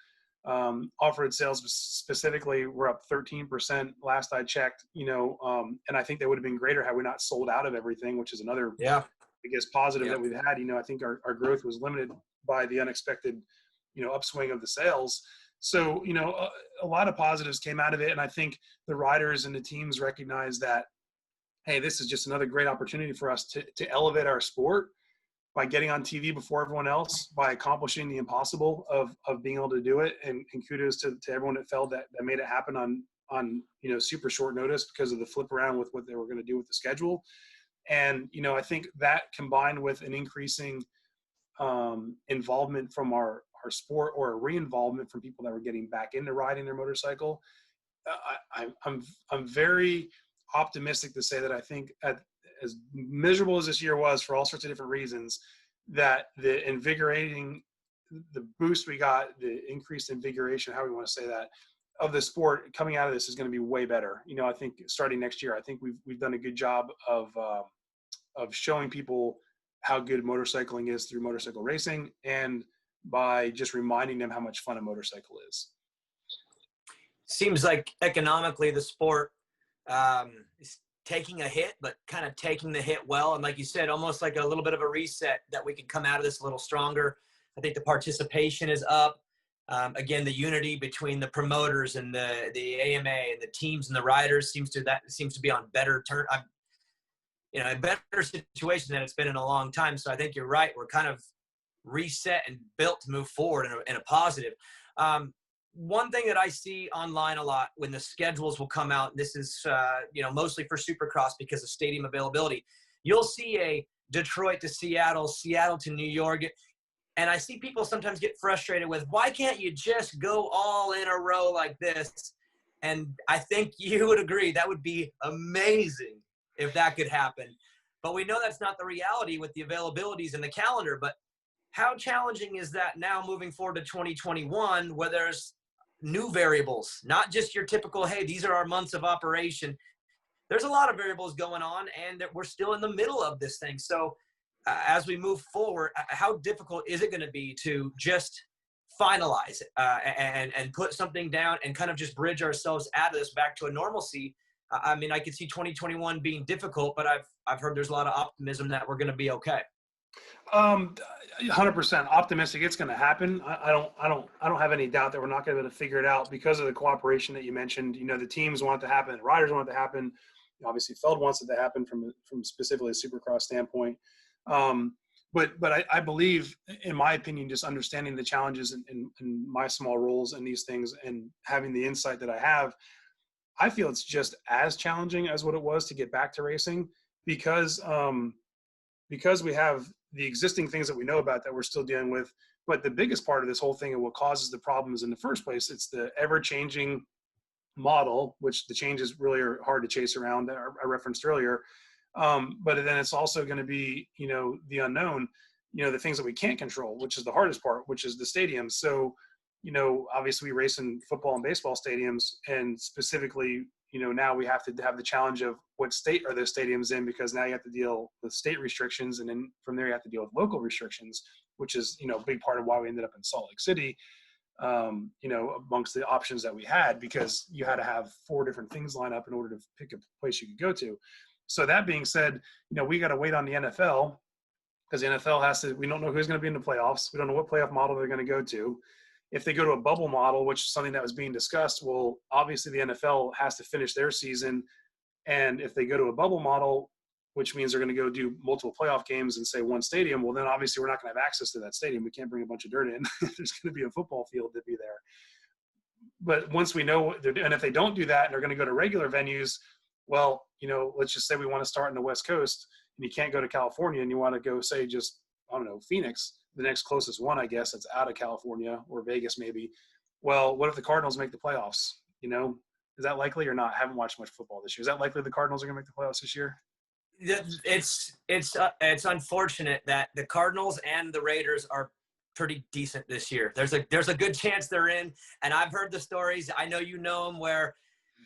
Off-road sales specifically were up 13% last I checked, and I think they would have been greater had we not sold out of everything, which is another biggest positive that we've had. I think our growth was limited by the unexpected, upswing of the sales. So, a lot of positives came out of it. And I think the riders and the teams recognize that, hey, this is just another great opportunity for us to elevate our sport by getting on TV before everyone else, by accomplishing the impossible of being able to do it. And kudos to everyone that felt that made it happen on super short notice because of the flip around with what they were going to do with the schedule. And, I think that combined with an increasing involvement from our sport, or a re-involvement from people that were getting back into riding their motorcycle, I'm very optimistic to say that I think as miserable as this year was for all sorts of different reasons, that the boost we got, the increased invigoration, how we want to say that, of the sport coming out of this is going to be way better. I think starting next year, I think we've done a good job of showing people how good motorcycling is through motorcycle racing, and by just reminding them how much fun a motorcycle is. Seems like economically the sport is taking a hit, but kind of taking the hit well. And like you said, almost like a little bit of a reset, that we can come out of this a little stronger. I think the participation is up. Again, the unity between the promoters and the AMA and the teams and the riders seems to be on better turn. A better situation than it's been in a long time. So I think you're right. We're kind of reset and built to move forward in a positive. One thing that I see online a lot when the schedules will come out, this is, mostly for Supercross because of stadium availability, you'll see a Detroit to Seattle, Seattle to New York. And I see people sometimes get frustrated with, why can't you just go all in a row like this? And I think you would agree that would be amazing if that could happen. But we know that's not the reality with the availabilities in the calendar. But how challenging is that now moving forward to 2021, where there's new variables, not just your typical, hey, these are our months of operation. There's a lot of variables going on, and we're still in the middle of this thing. So as we move forward, how difficult is it going to be to just finalize it and put something down and kind of just bridge ourselves out of this back to a normalcy? I mean, I could see 2021 being difficult, but I've heard there's a lot of optimism that we're going to be okay. 100% optimistic it's going to happen. I don't have any doubt that we're not going to be able to figure it out because of the cooperation that you mentioned. The teams want it to happen, the riders want it to happen. Obviously, Feld wants it to happen from specifically a Supercross standpoint. But I believe, in my opinion, just understanding the challenges in my small roles in these things and having the insight that I have, I feel it's just as challenging as what it was to get back to racing, because we have the existing things that we know about that we're still dealing with. But the biggest part of this whole thing and what causes the problems in the first place, it's the ever-changing model, which the changes really are hard to chase around, I referenced earlier. But then it's also going to be, the unknown, the things that we can't control, which is the hardest part, which is the stadiums. So, obviously we race in football and baseball stadiums, and specifically, now we have to have the challenge of what state are those stadiums in, because now you have to deal with state restrictions. And then from there you have to deal with local restrictions, which is, a big part of why we ended up in Salt Lake City, amongst the options that we had, because you had to have 4 different things line up in order to pick a place you could go to. So that being said, we got to wait on the NFL because the NFL has to, we don't know who's going to be in the playoffs. We don't know what playoff model they're going to go to. If they go to a bubble model, which is something that was being discussed, well, obviously the NFL has to finish their season. And if they go to a bubble model, which means they're going to go do multiple playoff games in, say, one stadium, well, then obviously we're not going to have access to that stadium. We can't bring a bunch of dirt in. There's going to be a football field to be there. But once we know what they're doing, and if they don't do that and they're going to go to regular venues, well, let's just say we want to start in the West Coast and you can't go to California and you want to go, say, just, I don't know, Phoenix, the next closest one, I guess, that's out of California, or Vegas maybe. Well, what if the Cardinals make the playoffs? Is that likely or not? I haven't watched much football this year. Is that likely the Cardinals are going to make the playoffs this year? It's unfortunate that the Cardinals and the Raiders are pretty decent this year. There's a good chance they're in, and I've heard the stories. I know you know them, where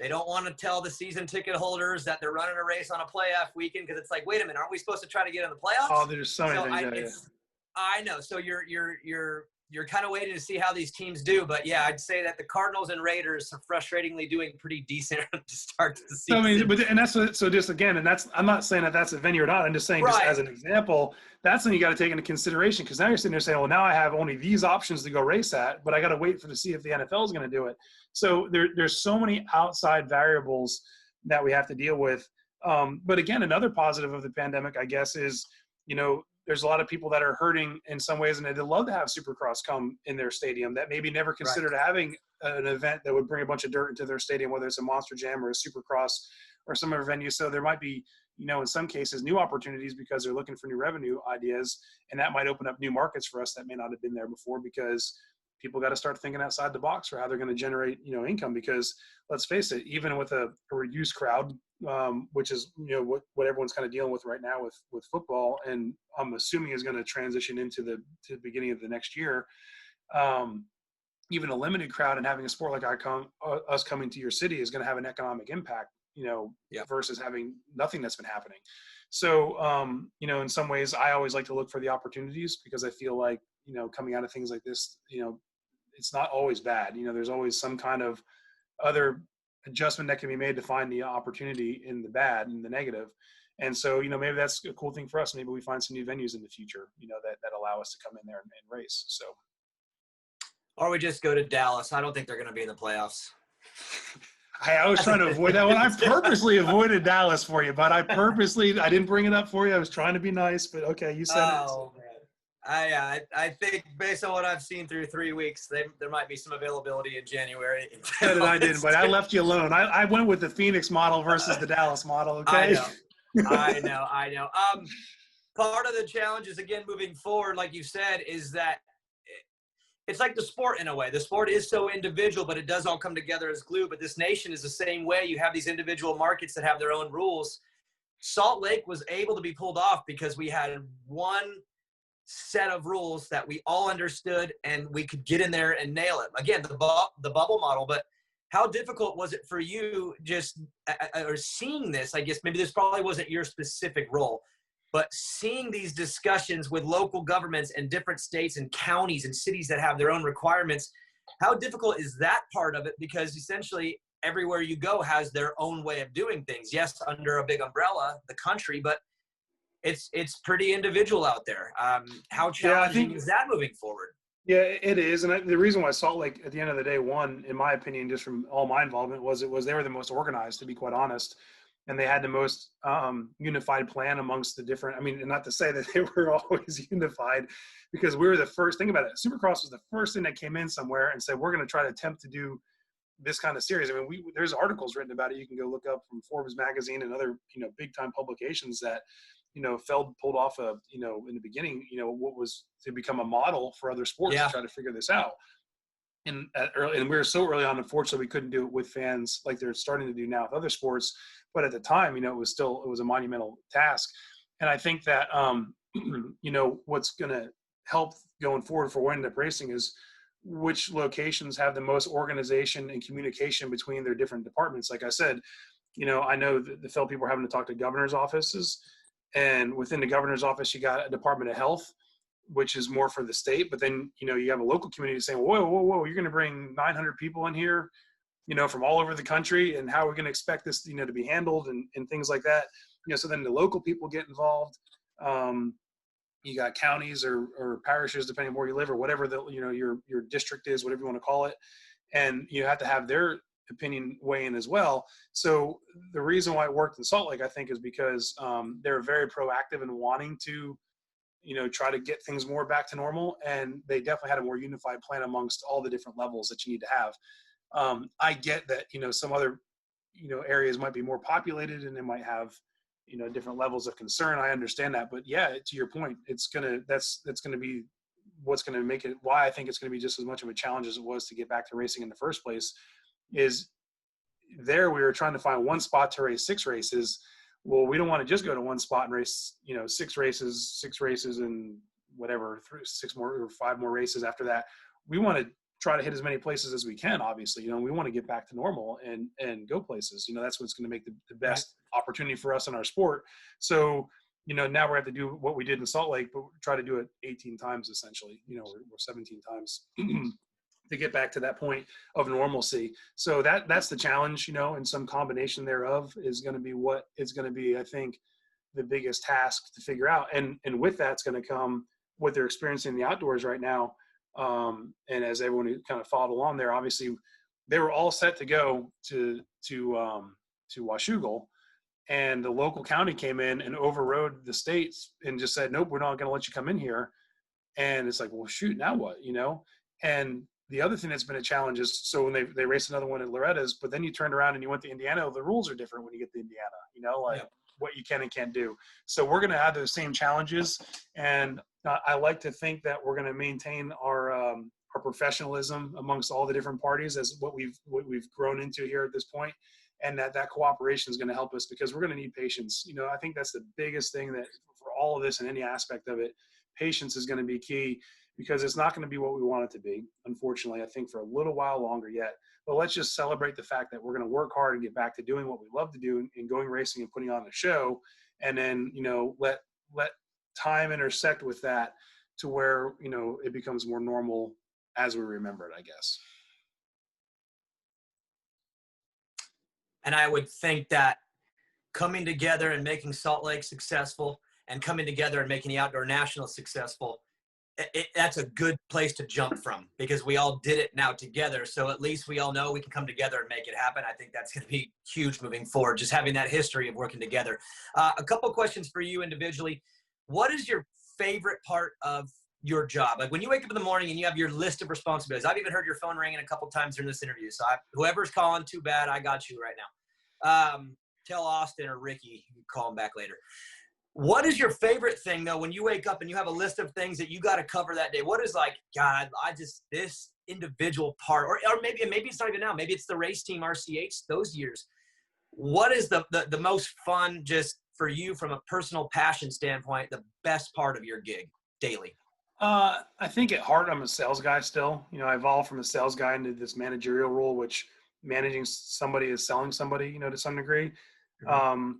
they don't want to tell the season ticket holders that they're running a race on a playoff weekend, because it's like, wait a minute, aren't we supposed to try to get in the playoffs? Oh, there's so many things. I know. So you're kind of waiting to see how these teams do, but yeah, I'd say that the Cardinals and Raiders are frustratingly doing pretty decent to start the season. So just again, and I'm not saying that that's a venue or not. I'm just saying, just as an example, that's something you got to take into consideration, because now you're sitting there saying, well, now I have only these options to go race at, but I got to wait to see if the NFL is going to do it. So there's so many outside variables that we have to deal with. But again, another positive of the pandemic, I guess, is, there's a lot of people that are hurting in some ways, and they'd love to have Supercross come in their stadium that maybe never considered having an event that would bring a bunch of dirt into their stadium, whether it's a Monster Jam or a Supercross or some other venue. So there might be, in some cases, new opportunities because they're looking for new revenue ideas, and that might open up new markets for us that may not have been there before, because people got to start thinking outside the box for how they're going to generate, income. Because let's face it, even with a reduced crowd, which is, what everyone's kind of dealing with right now with football, and I'm assuming is going to transition into the beginning of the next year. Even a limited crowd and having a sport like us coming to your city is going to have an economic impact, versus having nothing that's been happening. So, in some ways, I always like to look for the opportunities, because I feel like, coming out of things like this, it's not always bad. There's always some kind of other adjustment that can be made to find the opportunity in the bad and the negative. And so, maybe that's a cool thing for us. Maybe we find some new venues in the future, that allow us to come in there and race. So, or we just go to Dallas. I don't think they're going to be in the playoffs. I was trying to avoid that one. I purposely avoided Dallas for you, but I didn't bring it up for you. I was trying to be nice, but okay, you said it. So. I think based on what I've seen through 3 weeks, there might be some availability in January. I didn't, but I left you alone. I went with the Phoenix model versus the Dallas model. Okay. I know. Part of the challenge is, again, moving forward, like you said, is that it's like the sport in a way. The sport is so individual, but it does all come together as glue. But this nation is the same way. You have these individual markets that have their own rules. Salt Lake was able to be pulled off because we had one set of rules that we all understood, and we could get in there and nail it. Again, the bubble model. But how difficult was it for you just or seeing this? I guess maybe this probably wasn't your specific role, but seeing these discussions with local governments and different states and counties and cities that have their own requirements, how difficult is that part of it? Because essentially everywhere you go has their own way of doing things. Yes, under a big umbrella, the country, but it's pretty individual out there. How challenging is that moving forward? Yeah, it is. And the reason why Salt Lake, at the end of the day, won, in my opinion, just from all my involvement, was they were the most organized, to be quite honest. And they had the most unified plan amongst the different, and not to say that they were always unified, because we were the first. Think about it. Supercross was the first thing that came in somewhere and said, we're going to try to attempt to do this kind of series. There's articles written about it. You can go look up from Forbes magazine and other, big time publications that, Feld pulled off in the beginning, what was to become a model for other sports to try to figure this out. And we were so early on, unfortunately, we couldn't do it with fans like they're starting to do now with other sports. But at the time, it was a monumental task. And I think that, what's going to help going forward for Wind Up Racing is which locations have the most organization and communication between their different departments. Like I said, I know that the Feld people are having to talk to governor's offices. And within the governor's office, you got a Department of Health, which is more for the state. But then, you have a local community saying, whoa, you're going to bring 900 people in here, from all over the country. And how are we going to expect this, to be handled and things like that? So then the local people get involved. you got counties or parishes, depending on where you live, or whatever your district is, whatever you want to call it. And you have to have their opinion weigh in as well. So the reason why it worked in Salt Lake, I think, is because they're very proactive in wanting to, try to get things more back to normal. And they definitely had a more unified plan amongst all the different levels that you need to have. I get that, some other, areas might be more populated and they might have, different levels of concern. I understand that, but yeah, to your point, that's going to be what's going to make it, why I think it's going to be just as much of a challenge as it was to get back to racing in the first place. Is there we were trying to find one spot to race 6 races. Well, we don't want to just go to one spot and race, 6 races and whatever, 6 more or 5 more races after that. We want to try to hit as many places as we can, obviously. We want to get back to normal and go places. That's what's going to make the best opportunity for us in our sport. So, now we have to do what we did in Salt Lake, but try to do it 18 times essentially, or 17 times to get back to that point of normalcy. So that's the challenge, and some combination thereof is going to be what is going to be, I think, the biggest task to figure out. And with that's going to come what they're experiencing in the outdoors right now. And as everyone who kind of followed along there, obviously they were all set to go to Washougal, and the local county came in and overrode the states and just said, nope, we're not going to let you come in here. And it's like, well, shoot, now what, And the other thing that's been a challenge is, so when they raced another one at Loretta's, but then you turned around and you went to Indiana, the rules are different when you get to Indiana, what you can and can't do. So we're going to have those same challenges. And I like to think that we're going to maintain our professionalism amongst all the different parties as what we've grown into here at this point. And that cooperation is going to help us, because we're going to need patience. I think that's the biggest thing that for all of this and any aspect of it, patience is going to be key, because it's not going to be what we want it to be, unfortunately, I think, for a little while longer yet. But let's just celebrate the fact that we're going to work hard and get back to doing what we love to do and going racing and putting on a show. And then, let time intersect with that to where, it becomes more normal as we remember it, I guess. And I would think that coming together and making Salt Lake successful and coming together and making the Outdoor National successful, that's a good place to jump from, because we all did it now together. So at least we all know we can come together and make it happen. I think that's going to be huge moving forward, just having that history of working together. A couple of questions for you individually. What is your favorite part of your job? Like when you wake up in the morning and you have your list of responsibilities. I've even heard your phone ringing a couple of times during this interview. So whoever's calling, too bad, I got you right now. Tell Austin or Ricky, you can call him back later. What is your favorite thing, though, when you wake up and you have a list of things that you got to cover that day? What is like, God, this individual part, or maybe it's not even now. Maybe it's the race team, RCH, those years. What is the most fun, just for you from a personal passion standpoint, the best part of your gig daily? I think at heart, I'm a sales guy still. I evolved from a sales guy into this managerial role, which managing somebody is selling somebody, to some degree. Mm-hmm.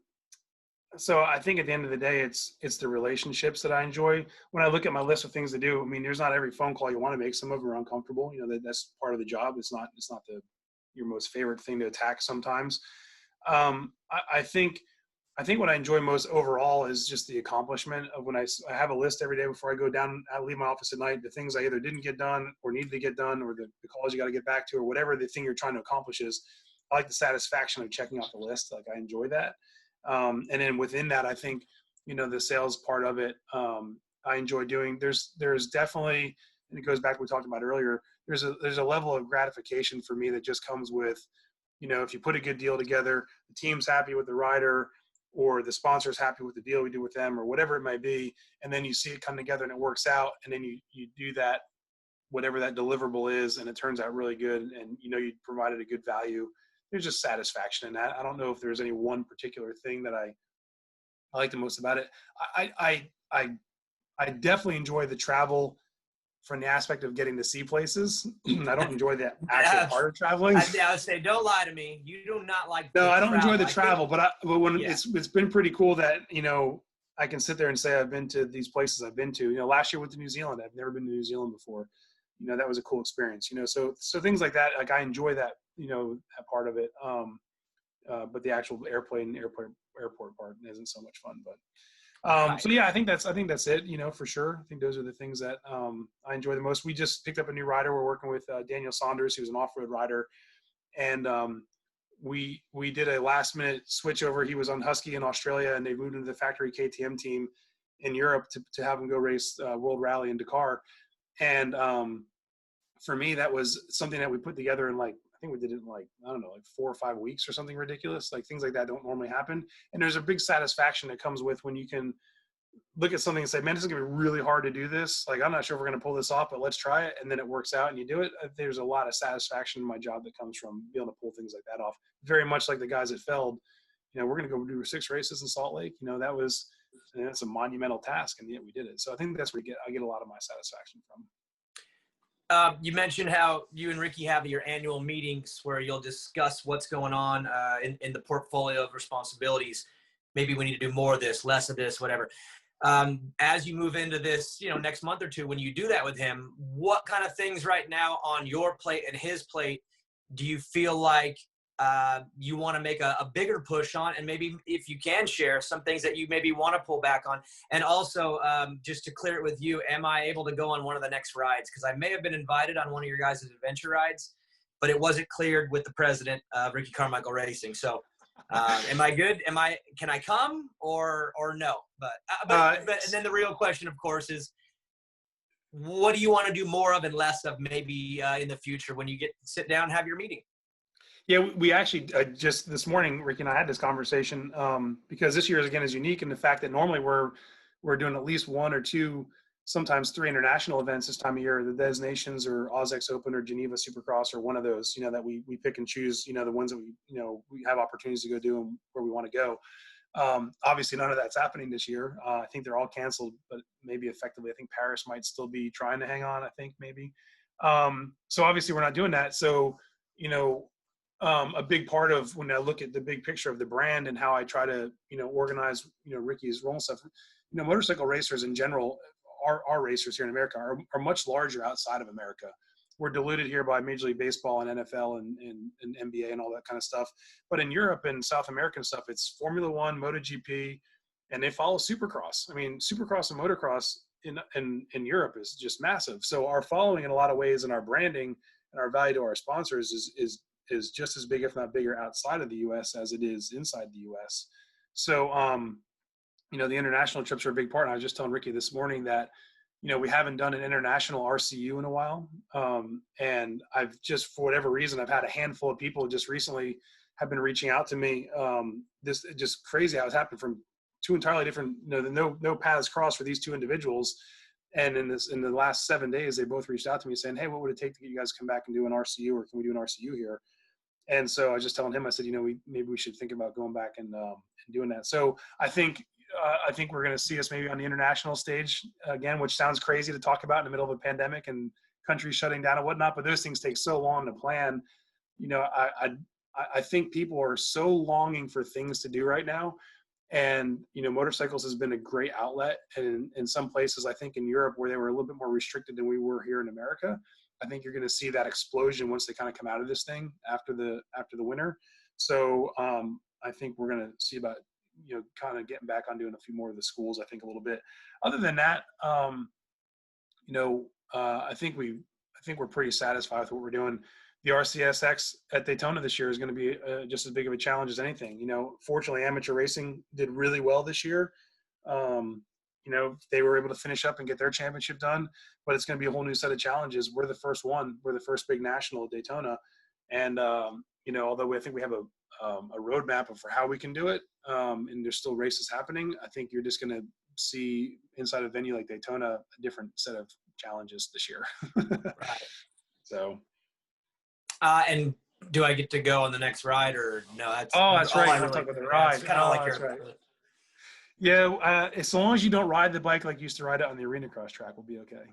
So I think at the end of the day, it's the relationships that I enjoy. When I look at my list of things to do, I mean, there's not every phone call you want to make. Some of them are uncomfortable. That's part of the job. It's not your most favorite thing to attack sometimes. I think what I enjoy most overall is just the accomplishment of when I have a list every day before I go down, I leave my office at night, the things I either didn't get done or needed to get done, or the calls you got to get back to, or whatever the thing you're trying to accomplish is. I like the satisfaction of checking off the list. Like, I enjoy that. And then within that, I think, the sales part of it, I enjoy doing. There's definitely, and it goes back to what we talked about earlier, there's a level of gratification for me that just comes with, if you put a good deal together, the team's happy with the rider, or the sponsor's happy with the deal we do with them, or whatever it might be, and then you see it come together and it works out, and then you do that, whatever that deliverable is, and it turns out really good, and you provided a good value. There's just satisfaction in that. I don't know if there's any one particular thing that I like the most about it. I definitely enjoy the travel from the aspect of getting to see places. I don't enjoy the actual part of traveling. I would say, don't lie to me. You do not like. No, I don't enjoy the travel, but it's been pretty cool that I can sit there and say I've been to these places I've been to. Last year went to New Zealand. I've never been to New Zealand before. That was a cool experience. So things like that. Like, I enjoy that. That part of it. But the actual airport part isn't so much fun. But Right. So yeah, I think that's it, you know, for sure. I think those are the things that I enjoy the most. We just picked up a new rider. We're working with Daniel Saunders, who's an off-road rider. And we did a last minute switch over. He was on Husky in Australia, and they moved into the factory KTM team in Europe to have him go race World Rally in Dakar. And for me, that was something that we put together in, like, I think we did it in, like, I don't know, like 4 or 5 weeks or something ridiculous. Like, things like that don't normally happen. And there's a big satisfaction that comes with when you can look at something and say, man, this is going to be really hard to do this. Like, I'm not sure if we're going to pull this off, but let's try it. And then it works out and you do it. There's a lot of satisfaction in my job that comes from being able to pull things like that off. Very much like the guys at Feld, you know, we're going to go do 6 races in Salt Lake. You know, that's a monumental task, and yet we did it. So I think that's where I get a lot of my satisfaction from. You mentioned how you and Ricky have your annual meetings where you'll discuss what's going on in the portfolio of responsibilities. Maybe we need to do more of this, less of this, whatever. As you move into this, you know, next month or two, when you do that with him, what kind of things right now on your plate and his plate do you feel like you want to make a bigger push on? And maybe if you can share some things that you maybe want to pull back on. And also, just to clear it with you, am I able to go on one of the next rides? Because I may have been invited on one of your guys' adventure rides, but it wasn't cleared with the president of Ricky Carmichael Racing. So am I good? Can I come or no? But and then the real question, of course, is what do you want to do more of and less of maybe in the future when you sit down and have your meeting? Yeah, we actually just this morning, Ricky and I had this conversation because this year again is unique in the fact that normally we're doing at least 1 or 2, sometimes 3 international events this time of year, the Des Nations or AUS-X Open or Geneva Supercross or one of those, you know, that we pick and choose, you know, the ones that we have opportunities to go do and where we want to go. Obviously none of that's happening this year. I think they're all canceled, but maybe effectively, I think Paris might still be trying to hang on, I think maybe. So obviously we're not doing that. So, you know, a big part of when I look at the big picture of the brand and how I try to, you know, organize, you know, Ricky's role and stuff, you know, motorcycle racers in general, our racers here in America are much larger outside of America. We're diluted here by Major League Baseball and NFL and NBA and all that kind of stuff. But in Europe and South American stuff, it's Formula One, MotoGP, and they follow Supercross. I mean, Supercross and motocross in Europe is just massive. So our following in a lot of ways and our branding and our value to our sponsors is just as big, if not bigger, outside of the U.S. as it is inside the U.S. So, you know, the international trips are a big part. And I was just telling Ricky this morning that, you know, we haven't done an international RCU in a while. And I've just, for whatever reason, I've had a handful of people just recently have been reaching out to me. This is just crazy how it's happened from 2 entirely different, you know, no paths crossed for these 2 individuals. And in the last 7 days, they both reached out to me saying, hey, what would it take to get you guys to come back and do an RCU, or can we do an RCU here? And so I was just telling him, I said, you know, maybe we should think about going back and doing that. So I think we're going to see us maybe on the international stage again, which sounds crazy to talk about in the middle of a pandemic and countries shutting down and whatnot, but those things take so long to plan. You know, I think people are so longing for things to do right now. And, you know, motorcycles has been a great outlet. And in some places, I think in Europe where they were a little bit more restricted than we were here in America, I think you're going to see that explosion once they kind of come out of this thing after the winter. So I think we're going to see about, you know, kind of getting back on doing a few more of the schools, I think a little bit. Other than that, you know, I think we're pretty satisfied with what we're doing. The RCSX at Daytona this year is going to be just as big of a challenge as anything. You know, fortunately, amateur racing did really well this year. You know, they were able to finish up and get their championship done, but it's going to be a whole new set of challenges. We're the first one. We're the first big national at Daytona. And, you know, although I think we have a roadmap for how we can do it, and there's still races happening, I think you're just going to see inside a venue like Daytona a different set of challenges this year. Right. So. And do I get to go on the next ride or no? That's right. You're talking about the ride. Kind of like your right. Yeah, as long as you don't ride the bike like you used to ride it on the arena cross track, we'll be okay.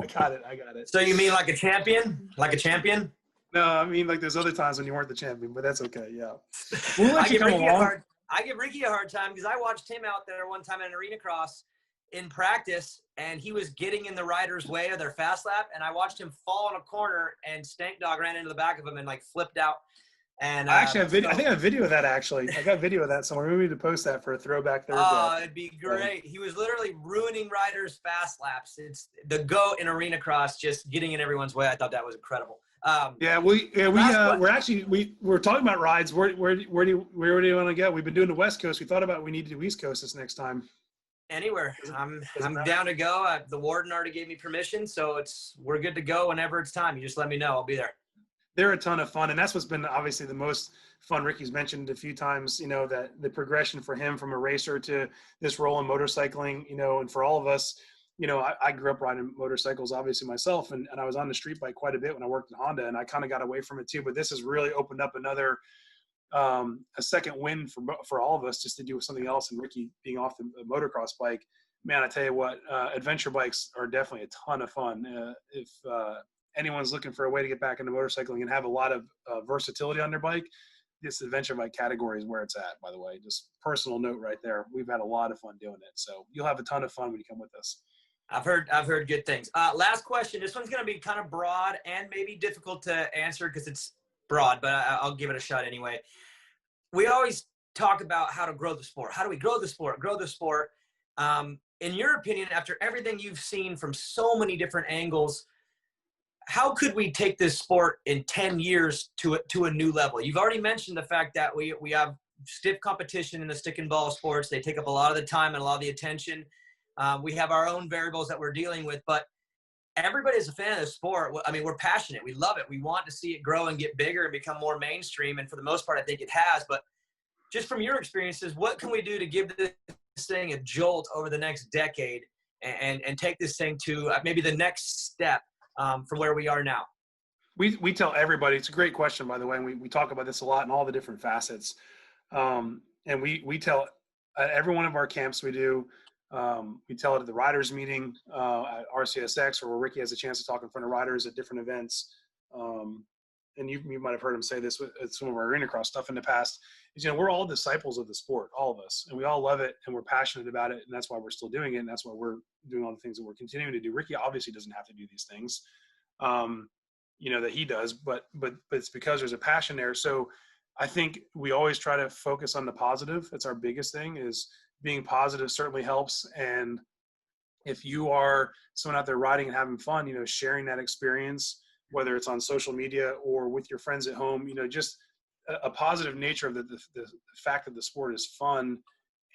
I got it. So you mean like a champion? Like a champion? No, I mean like those other times when you weren't the champion, but that's okay. Yeah. We'll let you come along. I give Ricky a hard time because I watched him out there one time in an arena cross in practice, and he was getting in the rider's way of their fast lap, and I watched him fall in a corner, and Stank Dog ran into the back of him and like flipped out. And I actually have video. so, I think I have video of that actually. I got video of that somewhere. We need to post that for a throwback Thursday. oh, it'd be great. He was literally ruining riders' fast laps. It's the GOAT in arena cross, just getting in everyone's way. I thought that was incredible. We're talking about rides. Where do you want to go? We've been doing the West Coast. We thought about we need to do East Coast this next time. Anywhere. I'm down to go. The warden already gave me permission, so we're good to go whenever it's time. You just let me know. I'll be there. They're a ton of fun, and that's what's been obviously the most fun. Ricky's mentioned a few times, that the progression for him from a racer to this role in motorcycling, and for all of us, I grew up riding motorcycles, obviously myself, and I was on the street bike quite a bit when I worked at Honda, and I kind of got away from it too. But this has really opened up another, a second win for all of us just to do something else. And Ricky being off the motocross bike, man, I tell you what, adventure bikes are definitely a ton of fun. If anyone's looking for a way to get back into motorcycling and have a lot of versatility on their bike, this adventure bike category is where it's at, by the way. Just personal note right there. We've had a lot of fun doing it. So you'll have a ton of fun when you come with us. I've heard good things. Last question. This one's going to be kind of broad and maybe difficult to answer because it's broad, but I'll give it a shot anyway. We always talk about how to grow the sport. How do we grow the sport? In your opinion, after everything you've seen from so many different angles, how could we take this sport in 10 years to a new level? You've already mentioned the fact that we have stiff competition in the stick and ball sports. They take up a lot of the time and a lot of the attention. We have our own variables that we're dealing with, but everybody's a fan of the sport. I mean, we're passionate. We love it. We want to see it grow and get bigger and become more mainstream. And for the most part, I think it has. But just from your experiences, what can we do to give this thing a jolt over the next decade and take this thing to maybe the next step from where we are now? We tell everybody, it's a great question, by the way, and we talk about this a lot in all the different facets. And we tell at every one of our camps we do, we tell it at the riders meeting at RCSX, or where Ricky has a chance to talk in front of riders at different events. And you might have heard him say this with some of our arena cross stuff in the past, is, we're all disciples of the sport, all of us, and we all love it and we're passionate about it. And that's why we're still doing it. And that's why we're doing all the things that we're continuing to do. Ricky obviously doesn't have to do these things, that he does, but it's because there's a passion there. So I think we always try to focus on the positive. That's our biggest thing, is being positive certainly helps. And if you are someone out there riding and having fun, sharing that experience, whether it's on social media or with your friends at home, just a positive nature of the fact that the sport is fun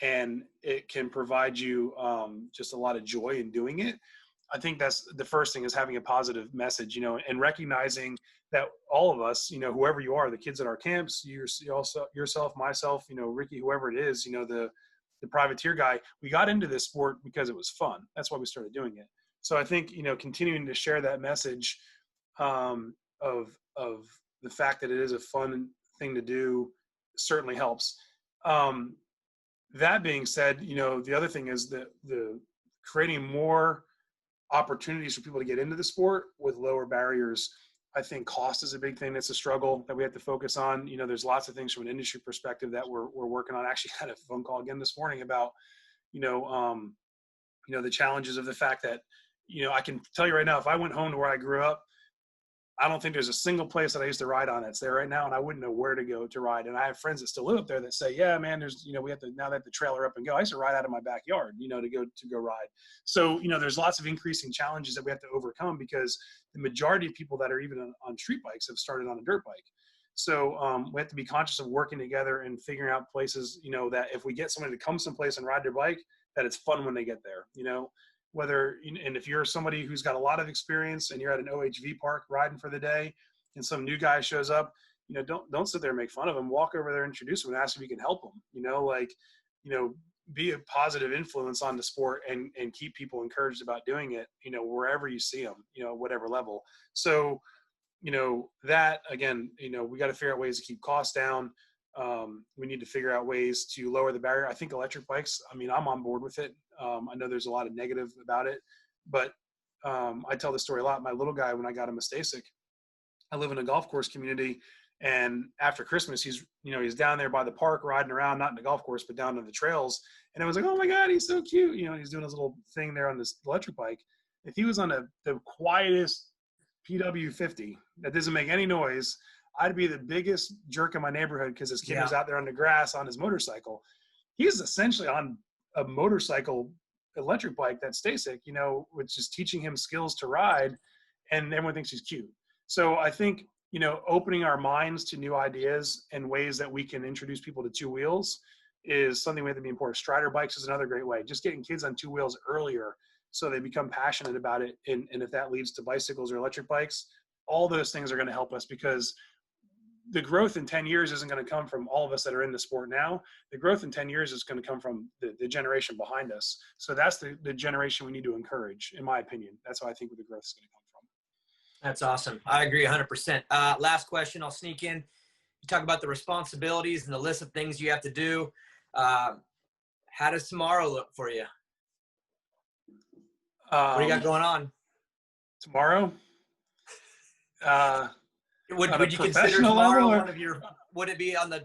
and it can provide you just a lot of joy in doing it. I think that's the first thing, is having a positive message, and recognizing that all of us, whoever you are, the kids at our camps, yourself, myself, Ricky, whoever it is, the privateer guy, we got into this sport because it was fun. That's why we started doing it. So I think, continuing to share that message of the fact that it is a fun thing to do certainly helps. That being said, the other thing is the creating more opportunities for people to get into the sport with lower barriers. I think cost is a big thing that's a struggle that we have to focus on. There's lots of things from an industry perspective that we're working on. I actually had a phone call again this morning about, the challenges of the fact that, I can tell you right now, if I went home to where I grew up, I don't think there's a single place that I used to ride on that's there right now, and I wouldn't know where to go to ride. And I have friends that still live up there that say, yeah, man, there's, we have to, now that the trailer up and go, I used to ride out of my backyard, to go ride. So, there's lots of increasing challenges that we have to overcome, because the majority of people that are even on street bikes have started on a dirt bike. So we have to be conscious of working together and figuring out places, that if we get somebody to come someplace and ride their bike, that it's fun when they get there, and if you're somebody who's got a lot of experience and you're at an OHV park riding for the day and some new guy shows up, don't sit there and make fun of him. Walk over there, introduce him, and ask if you can help him, be a positive influence on the sport and keep people encouraged about doing it, wherever you see them, whatever level. So, that again, we got to figure out ways to keep costs down. We need to figure out ways to lower the barrier. I think electric bikes, I'm on board with it. I know there's a lot of negative about it, but I tell this story a lot. My little guy, when I got him a Stasic, I live in a golf course community, and after Christmas, he's down there by the park riding around, not in the golf course, but down to the trails. And I was like, oh my God, he's so cute. He's doing his little thing there on this electric bike. If he was on the quietest PW50 that doesn't make any noise, I'd be the biggest jerk in my neighborhood because his kid Yeah. was out there on the grass on his motorcycle. He's essentially on a motorcycle electric bike that's STACYC, you know, which is teaching him skills to ride, and everyone thinks he's cute. So I think, you know, opening our minds to new ideas and ways that we can introduce people to two wheels is something we have to be important. Strider bikes is another great way. Just getting kids on two wheels earlier so they become passionate about it. And if that leads to bicycles or electric bikes, all those things are going to help us, because the growth in 10 years isn't going to come from all of us that are in the sport now. The growth in 10 years is going to come from the generation behind us. So that's the generation we need to encourage, in my opinion. That's how I think the growth is going to come from. That's awesome. I agree 100%. Last question, I'll sneak in. You talk about the responsibilities and the list of things you have to do. How does tomorrow look for you? What do you got going on? Tomorrow? Would you consider tomorrow one of your, would it be on the,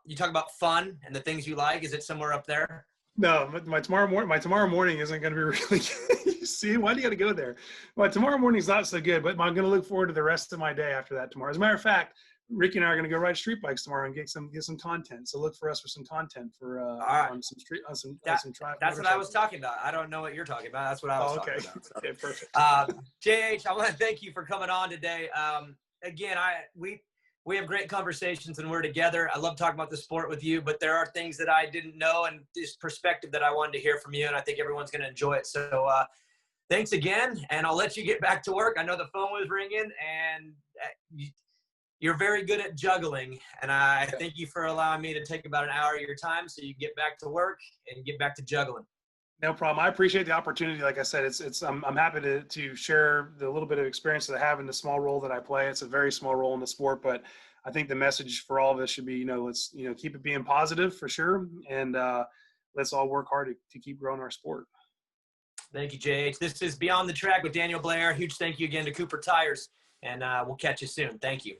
you talk about fun and the things you like, is it somewhere up there? No, my tomorrow morning isn't going to be really good. See, why do you got to go there? My tomorrow morning is not so good, but I'm going to look forward to the rest of my day after that tomorrow. As a matter of fact, Ricky and I are going to go ride street bikes tomorrow and get some content. So look for us for some content for on some street on some that's what I was talking about. I don't know what you're talking about. That's what I was talking about. So. Okay, perfect. JH, I want to thank you for coming on today. Again, we have great conversations when we're together. I love talking about the sport with you, but there are things that I didn't know and this perspective that I wanted to hear from you, and I think everyone's going to enjoy it. So thanks again, and I'll let you get back to work. I know the phone was ringing, and you're very good at juggling, and I thank you for allowing me to take about an hour of your time so you get back to work and get back to juggling. No problem. I appreciate the opportunity. Like I said, I'm happy to share the little bit of experience that I have in the small role that I play. It's a very small role in the sport, but I think the message for all of us should be, let's, keep it being positive for sure. And let's all work hard to keep growing our sport. Thank you, JH. This is Beyond the Track with Daniel Blair. Huge thank you again to Cooper Tires, and we'll catch you soon. Thank you.